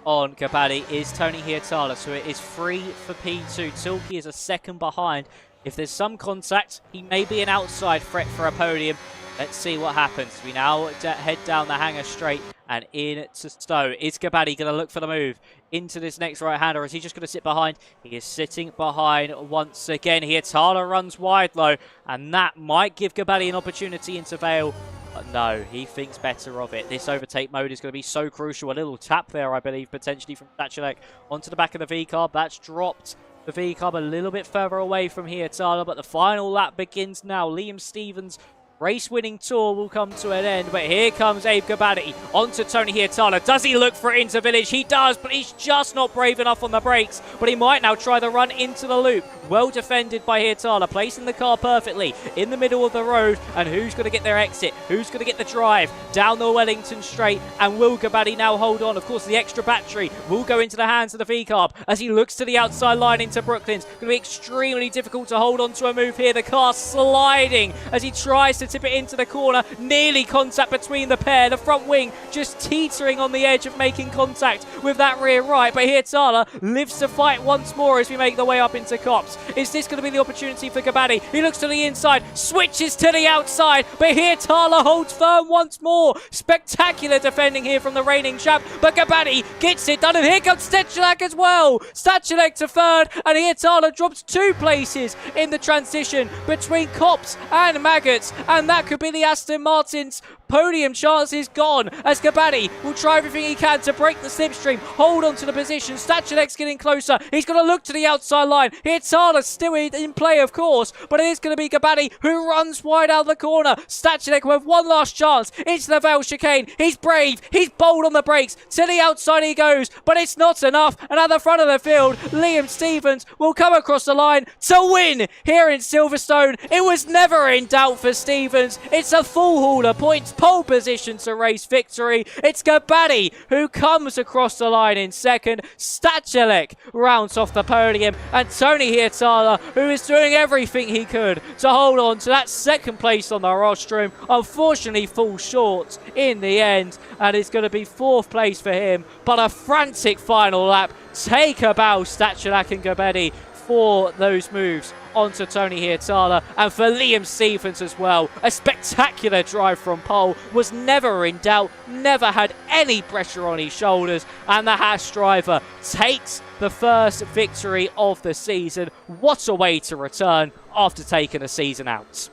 S6: on Gabadi is Tony Hietala, so it is free for P2. Tilke is a second behind. If there's some contact, he may be an outside threat for a podium. Let's see what happens. We now head down the Hangar Straight and in to Stowe. Is Gabadi going to look for the move into this next right-hander, or is he just going to sit behind? He is sitting behind once again. Hietala runs wide low, and that might give Gabadi an opportunity into Vale. But no, he thinks better of it. This overtake mode is going to be so crucial. A little tap there, I believe, potentially from Seechuk onto the back of the V-carb. That's dropped the V-carb a little bit further away from Hietala, but the final lap begins now. Liam Stevens' race-winning tour will come to an end, but here comes Abe Gabadi onto Tony Hietala. Does he look for it into Village? He does, but he's just not brave enough on the brakes. But he might now try the run into the loop. Well defended by Hietala, placing the car perfectly in the middle of the road. And who's going to get their exit? Who's going to get the drive down the Wellington Straight? And will Gabadi now hold on? Of course, the extra battery will go into the hands of the V-carb as he looks to the outside line into Brooklyn's. Going to be extremely difficult to hold on to a move here. The car sliding as he tries to tip it into the corner. Nearly contact between the pair. The front wing just teetering on the edge of making contact with that rear right. But Hietala lives to fight once more as we make the way up into Copse. Is this going to be the opportunity for Gabadi? He looks to the inside, switches to the outside, but Hietala holds firm once more. Spectacular defending here from the reigning champ, but Gabadi gets it done, and here comes Seechuk as well. Seechuk to third, and Hietala drops 2 places in the transition between Copse and Maggots, and that could be the Aston Martin's podium chance is gone, as Gabadi will try everything he can to break the slipstream, hold on to the position. Seechuk's getting closer. He's going to look to the outside line. Hietala still in play, of course, but it is going to be Gabadi who runs wide out of the corner. Seechuk with one last chance into the Vale chicane. He's brave. He's bold on the brakes. To the outside he goes, but it's not enough. And at the front of the field, Liam Stevens will come across the line to win here in Silverstone. It was never in doubt for Stevens. It's a full hauler, points pole position to race victory. It's Gabadi who comes across the line in second. Stachelic rounds off the podium, and Tony Hietala, who is doing everything he could to hold on to that second place on the rostrum, unfortunately falls short in the end, and it's going to be fourth place for him. But a frantic final lap. Take a bow, Stachelic and Gabadi, for those moves onto Tony Hietala, and for Liam Stephens as well. A spectacular drive from pole, was never in doubt, never had any pressure on his shoulders, and the Haas driver takes the first victory of the season. What a way to return after taking a season out.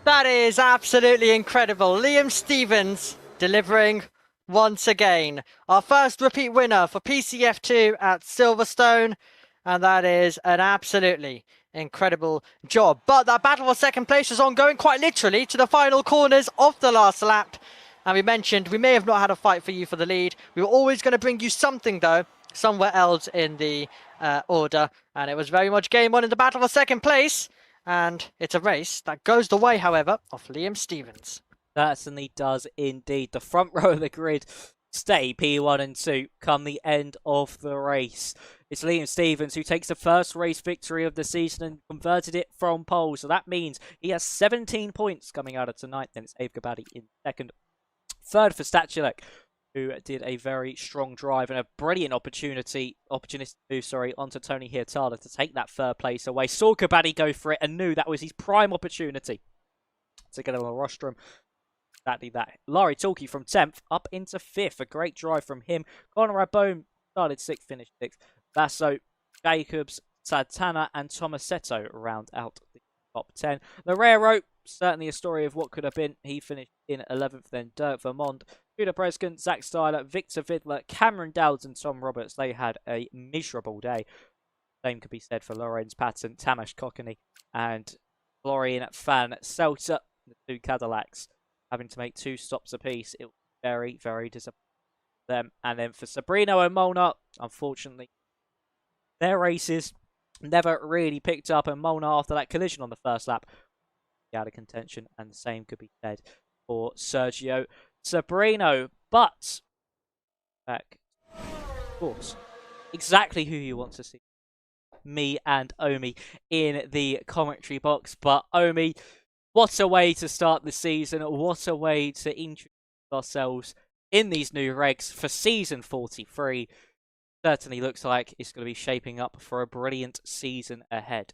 S7: That is absolutely incredible. Liam Stephens delivering once again. Our first repeat winner for PCF2 at Silverstone. And that is an absolutely incredible job. But that battle for second place was ongoing quite literally to the final corners of the last lap. And we mentioned we may have not had a fight for you for the lead. We were always going to bring you something, though, somewhere else in the order. And it was very much game on in the battle for second place. And it's a race that goes the way, however, of Liam Stephens.
S6: That certainly does indeed. The front row of the grid stay P1 and 2 come the end of the race. It's Liam Stephens who takes the first race victory of the season and converted it from pole. So that means he has 17 points coming out of tonight. Then it's Abe Gabadi in second. Third for Stachelic, who did a very strong drive and a brilliant opportunistic move, onto Tony Hietala to take that third place away. Saw Gabadi go for it and knew that was his prime opportunity to get on the rostrum. Exactly that. Laurie Talkie from 10th up into 5th. A great drive from him. Conor Rabone started 6th, finished 6th. Basso, Jacobs, Santana and Tomasetto round out the top 10. Lorero, certainly a story of what could have been. He finished in 11th, then Dirk Vermont, Judah Prescott, Zach Styler, Victor Vidler, Cameron Dowds and Tom Roberts. They had a miserable day. Same could be said for Lorenz Patton, Tamas Kokeny and Florian Van Seltzer, the two Cadillacs, having to make 2 stops apiece. It was very, very disappointing for them. And then for Sabrino and Molnar, unfortunately, their races never really picked up, and Molnar, after that collision on the first lap, out of contention, and the same could be said for Sergio Sabrino. But back, of course, exactly who you want to see, me and Omi in the commentary box. But Omi, what a way to start the season! What a way to introduce ourselves in these new regs for season 43. Certainly looks like it's going to be shaping up for a brilliant season ahead.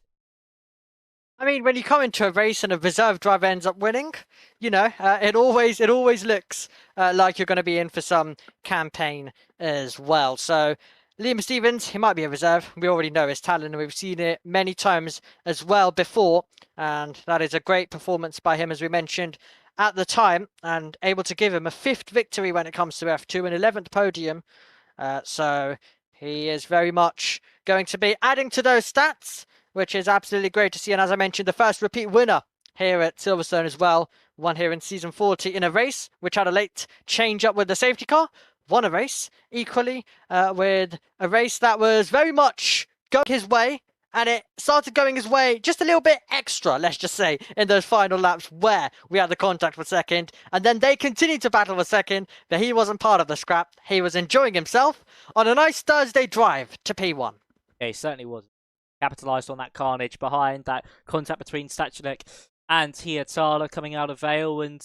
S7: I mean, when you come into a race and a reserve driver ends up winning, you know, it always looks like you're going to be in for some campaign as well. So Liam Stephens, he might be a reserve. We already know his talent, and we've seen it many times as well before. And that is a great performance by him, as we mentioned at the time, and able to give him a 5th victory when it comes to F2, an 11th podium. So he is very much going to be adding to those stats, which is absolutely great to see. And as I mentioned, the first repeat winner here at Silverstone as well. Won here in season 40 in a race which had a late change up with the safety car. Won a race equally with a race that was very much going his way. And it started going his way just a little bit extra, let's just say, in those final laps where we had the contact for second. And then they continued to battle for second, but he wasn't part of the scrap. He was enjoying himself on a nice Thursday drive to P1.
S6: Yeah, he certainly was. Capitalised on that carnage behind, that contact between Stachelic and Hietala coming out of Vale. And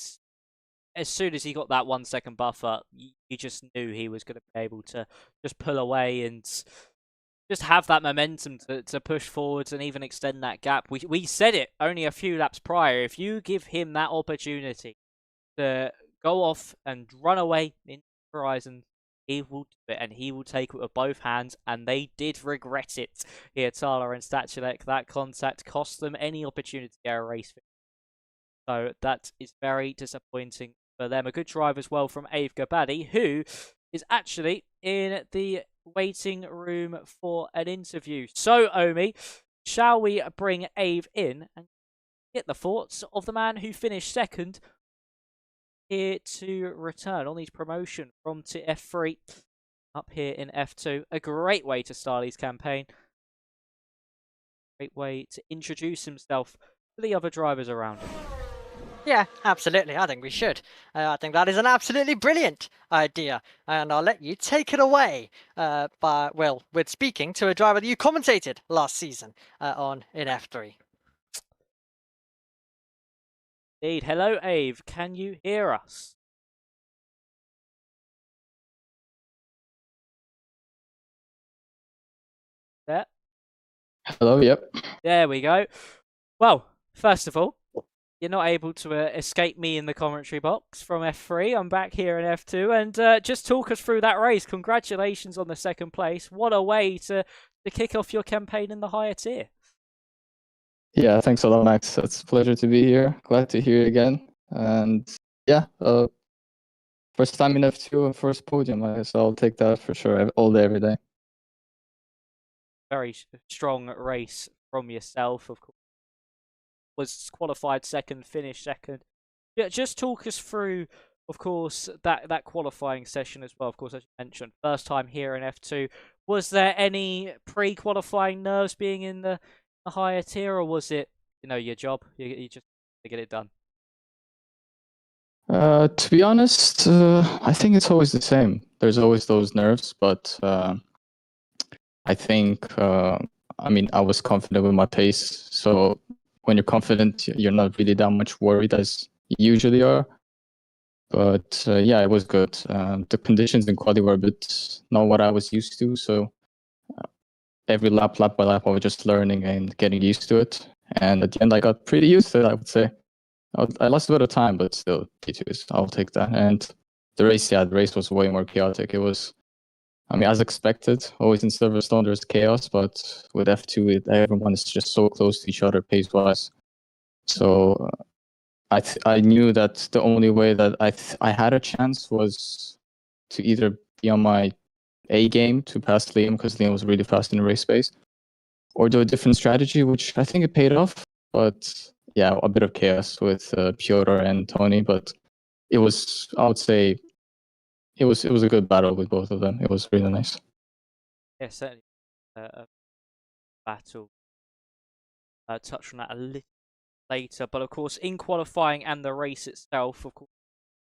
S6: as soon as he got that 1 second buffer, you just knew he was going to be able to just pull away and just have that momentum to push forwards and even extend that gap. We said it only a few laps prior. If you give him that opportunity to go off and run away in the horizon, he will do it, and he will take it with both hands, and they did regret it. Here, Tala and Stachelic, that contact cost them any opportunity to get a race. So that is very disappointing for them. A good drive as well from Ave Gabadi, who is actually in the waiting room for an interview. So, Omi, shall we bring Ave in and get the thoughts of the man who finished second here to return on his promotion from to F3 up here in F2? A great way to start his campaign. Great way to introduce himself to the other drivers around him.
S7: Yeah, absolutely. I think we should. I think that is an absolutely brilliant idea, and I'll let you take it away. With speaking to a driver that you commentated last season on in F3.
S6: Indeed. Hello, Ave. Can you hear us? There.
S8: Hello, yep.
S6: There we go. Well, first of all, you're not able to escape me in the commentary box from F3. I'm back here in F2, and just talk us through that race. Congratulations on the second place. What a way to kick off your campaign in the higher tier.
S8: Yeah, thanks a lot, Max. It's a pleasure to be here. Glad to hear you again. And yeah, first time in F2, first podium. I guess I'll take that for sure, all day, every day.
S6: Very strong race from yourself, of course. Was qualified second, finished second. Yeah, just talk us through, of course, that qualifying session as well. Of course, as you mentioned, first time here in F2. Was there any pre-qualifying nerves being in the higher tier, or was it, your job? You just to get it done.
S8: To be honest, I think it's always the same. There's always those nerves, but I think, I was confident with my pace. So when you're confident, you're not really that much worried as you usually are. But yeah, it was good. The conditions in quali were a bit not what I was used to. So every lap by lap, I was just learning and getting used to it. And at the end, I got pretty used to it, I would say. I lost a bit of time, but still, P2 I'll take that. And the race was way more chaotic. It was, as expected, always in Silverstone, there's chaos, but with F2, everyone is just so close to each other pace-wise. So I knew that the only way that I had a chance was to either be on my A game to pass Liam, because Liam was really fast in the race space, or do a different strategy, which I think it paid off. But yeah, a bit of chaos with Piotr and Tony, but it was, I would say, it was a good battle with both of them. It was really nice.
S6: Yeah, certainly a battle. Touch on that a little later, but of course, in qualifying and the race itself, of course,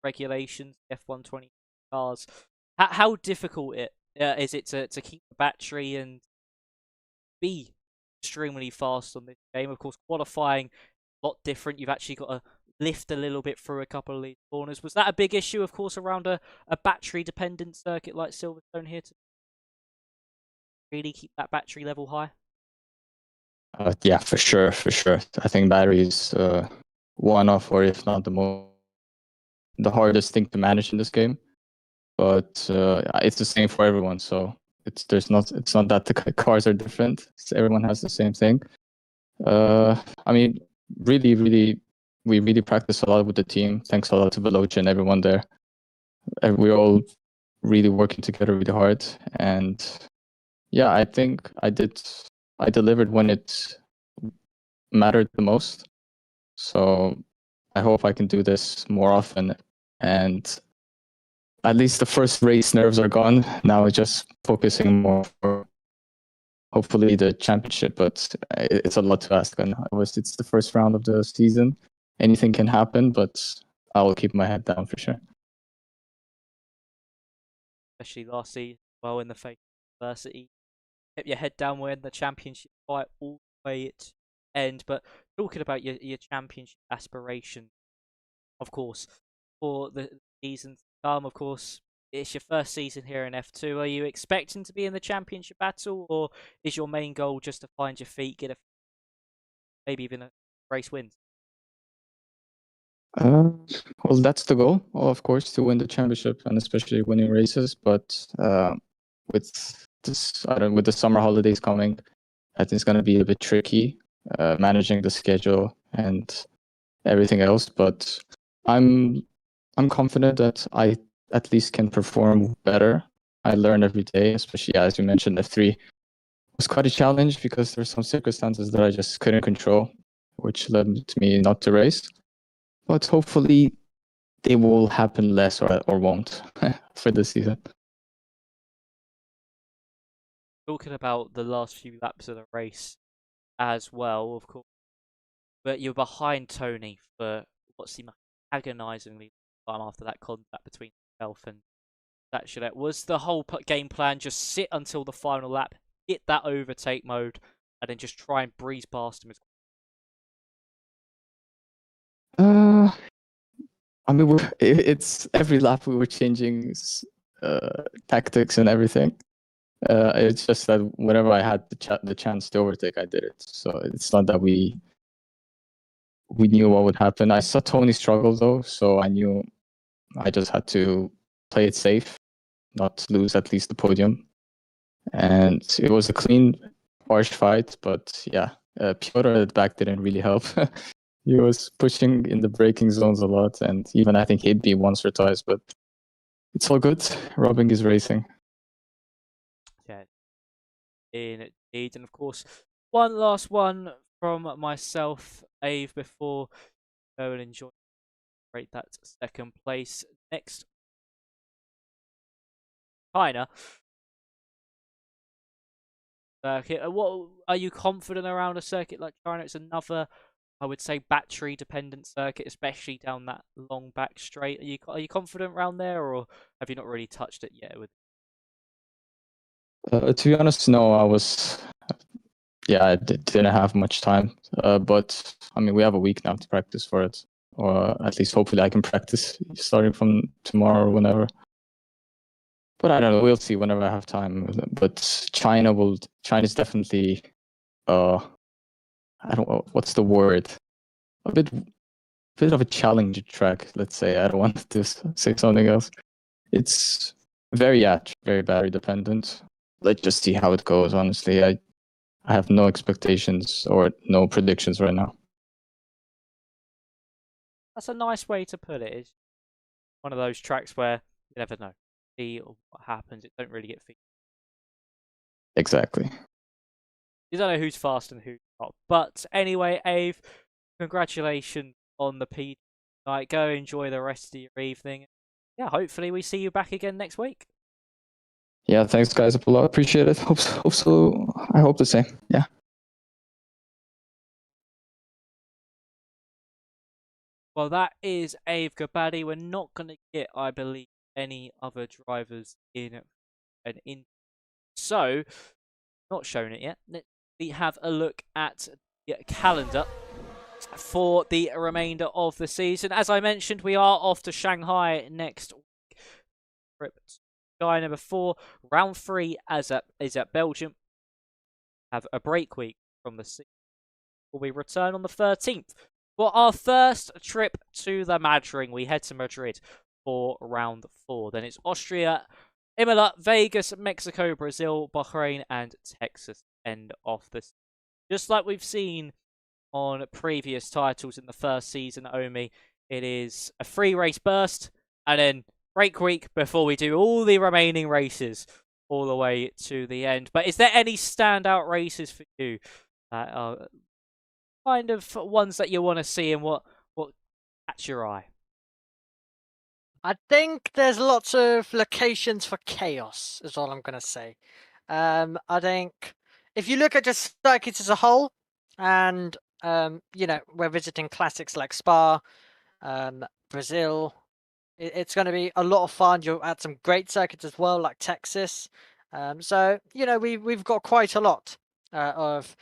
S6: regulations, F120 cars. How difficult is it to keep the battery and be extremely fast on this game? Of course, qualifying a lot different. You've actually got to lift a little bit through a couple of these corners. Was that a big issue, of course, around a battery dependent circuit like Silverstone here to really keep that battery level high?
S8: Yeah, for sure. I think battery is one of, or if not the hardest thing to manage in this game. But it's the same for everyone. So it's not that the cars are different. Everyone has the same thing. Really, we really practice a lot with the team. Thanks a lot to Veloce and everyone there. We're all really working together really hard. And yeah, I think I delivered when it mattered the most. So I hope I can do this more often. And at least the first race nerves are gone. Now it's just focusing more for hopefully the championship, but it's a lot to ask. And it's the first round of the season. Anything can happen, but I will keep my head down for sure.
S6: Especially last season, well, in the face of adversity. Kept your head down when the championship fight all the way to end. But talking about your championship aspiration, of course, for the season to come, of course, it's your first season here in F2. Are you expecting to be in the championship battle, or is your main goal just to find your feet, get maybe even a race win?
S8: Well, that's the goal, of course, to win the championship and especially winning races. But with with the summer holidays coming, I think it's going to be a bit tricky managing the schedule and everything else. But I'm confident that I at least can perform better. I learn every day, especially as you mentioned, F3 was quite a challenge because there's some circumstances that I just couldn't control, which led to me not to race. But hopefully they will happen less or won't for this season.
S6: Talking about the last few laps of the race as well, of course, but you're behind Tony for what seemed agonisingly time after that contact between himself and Seechuk was the whole game plan just sit until the final lap, hit that overtake mode, and then just try and breeze past him.
S8: I mean, it's every lap we were changing tactics and everything. It's just that whenever I had the chance to overtake, I did it. So it's not that we knew what would happen. I saw Tony struggle though, so I knew I just had to play it safe, not lose at least the podium. And it was a clean, harsh fight, but yeah, Piotr at the back didn't really help. He was pushing in the braking zones a lot, and even I think hit me once or twice, but it's all good. Robbing is racing.
S6: Yeah, indeed. And of course, one last one from myself, Ave, before we go and enjoy that second place. Next, China. Circuit. What are you confident around a circuit like China? It's another, I would say, battery dependent circuit, especially down that long back straight. Are you confident around there, or have you not really touched it yet?
S8: To be honest, no. I didn't have much time. But I mean, we have a week now to practice for it, or at least hopefully I can practice starting from tomorrow or whenever. But I don't know. We'll see whenever I have time. But China's definitely, I don't know what's the word. A bit of a challenge track. Let's say. I don't want to say something else. It's very battery dependent. Let's just see how it goes. Honestly, I have no expectations or no predictions right now.
S6: That's a nice way to put it. It's one of those tracks where you never know. See what happens. It don't really get featured.
S8: Exactly.
S6: You don't know who's fast and who's not. But anyway, Ave, congratulations on the P night. Go enjoy the rest of your evening. Yeah, hopefully we see you back again next week.
S8: Yeah, thanks guys a lot. Appreciate it. Hope so. I hope the same. Yeah.
S6: Well, that is Ave Gabadi. We're not going to get, I believe, any other drivers in an in. So, not shown it yet. Let's have a look at the calendar for the remainder of the season. As I mentioned, we are off to Shanghai next week. Trip to China before round 3 is at Belgium. Have a break week from the 6th. We return on the 13th. For our first trip to the Madrid, we head to Madrid for round 4. Then it's Austria, Imola, Vegas, Mexico, Brazil, Bahrain, and Texas end off this. Just like we've seen on previous titles in the first season, Omi, it is a 3-race burst and then break week before we do all the remaining races all the way to the end. But is there any standout races for you that are kind of ones that you want to see and what catch your eye?
S7: I think there's lots of locations for chaos, is all I'm going to say. I think if you look at just circuits as a whole, and we're visiting classics like Spa, Brazil, it's going to be a lot of fun. You'll add some great circuits as well, like Texas. So we've got quite a lot of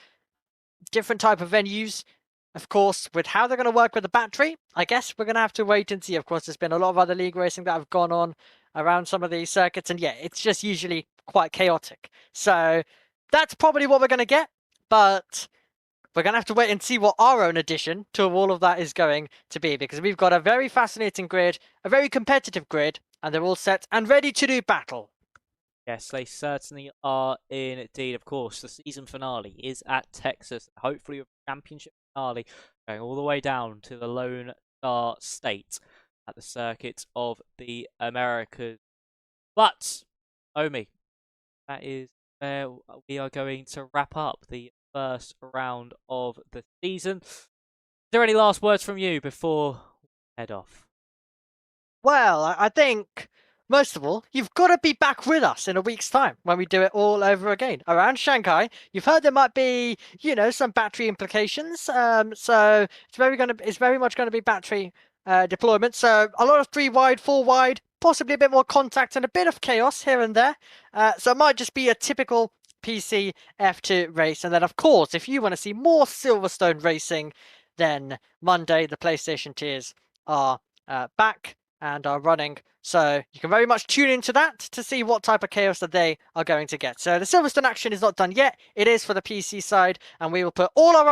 S7: different type of venues. Of course, with how they're going to work with the battery, I guess we're going to have to wait and see. Of course, there's been a lot of other league racing that have gone on around some of these circuits, and yeah, it's just usually quite chaotic. So that's probably what we're going to get, but we're going to have to wait and see what our own addition to all of that is going to be, because we've got a very fascinating grid, a very competitive grid, and they're all set and ready to do battle.
S6: Yes, they certainly are indeed. Of course, the season finale is at Texas. Hopefully, with the championship finale going all the way down to the Lone Star State at the circuit of the Americas. But, Omi, that is where we are going to wrap up the first round of the season. Is there any last words from you before we head off?
S7: Well, I think, most of all, you've got to be back with us in a week's time when we do it all over again around Shanghai. You've heard there might be, some battery implications. So it's very much going to be battery deployment. So a lot of 3 wide, 4 wide, possibly a bit more contact and a bit of chaos here and there. So it might just be a typical PC F2 race. And then, of course, if you want to see more Silverstone racing, then Monday the PlayStation tiers are back and are running. So you can very much tune into that to see what type of chaos that they are going to get. So the Silverstone action is not done yet. It is for the PC side, and we will put all of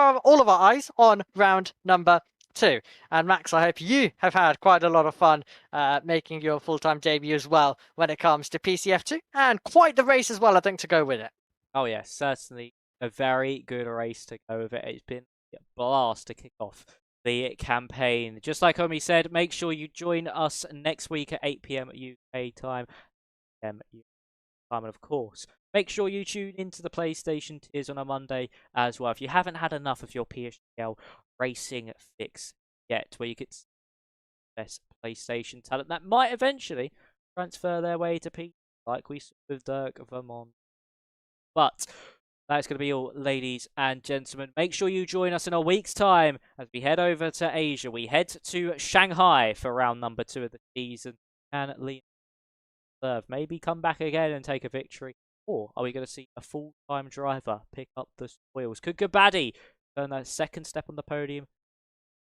S7: our eyes on round number 2. And Max, I hope you have had quite a lot of fun making your full-time debut as well when it comes to PCF2, and quite the race as well, I think, to go with it.
S6: Oh yes, certainly a very good race to go with it. It's been a blast to kick off the campaign. Just like Omi said, make sure you join us next week at 8 PM UK time. And of course, make sure you tune into the PlayStation tiers on a Monday as well. If you haven't had enough of your PSGL racing fix yet, where you get best PlayStation talent that might eventually transfer their way to PC, like we saw with Dirk Vermont. But that's going to be all, ladies and gentlemen. Make sure you join us in a week's time as we head over to Asia. We head to Shanghai for round number 2 of the season. And maybe come back again and take a victory. Or are we going to see a full-time driver pick up the spoils? Could Gabaddi turn that second step on the podium?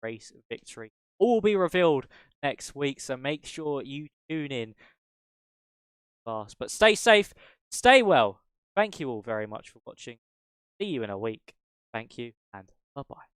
S6: Race victory. All will be revealed next week, so make sure you tune in fast. But stay safe, stay well. Thank you all very much for watching. See you in a week. Thank you, and bye-bye.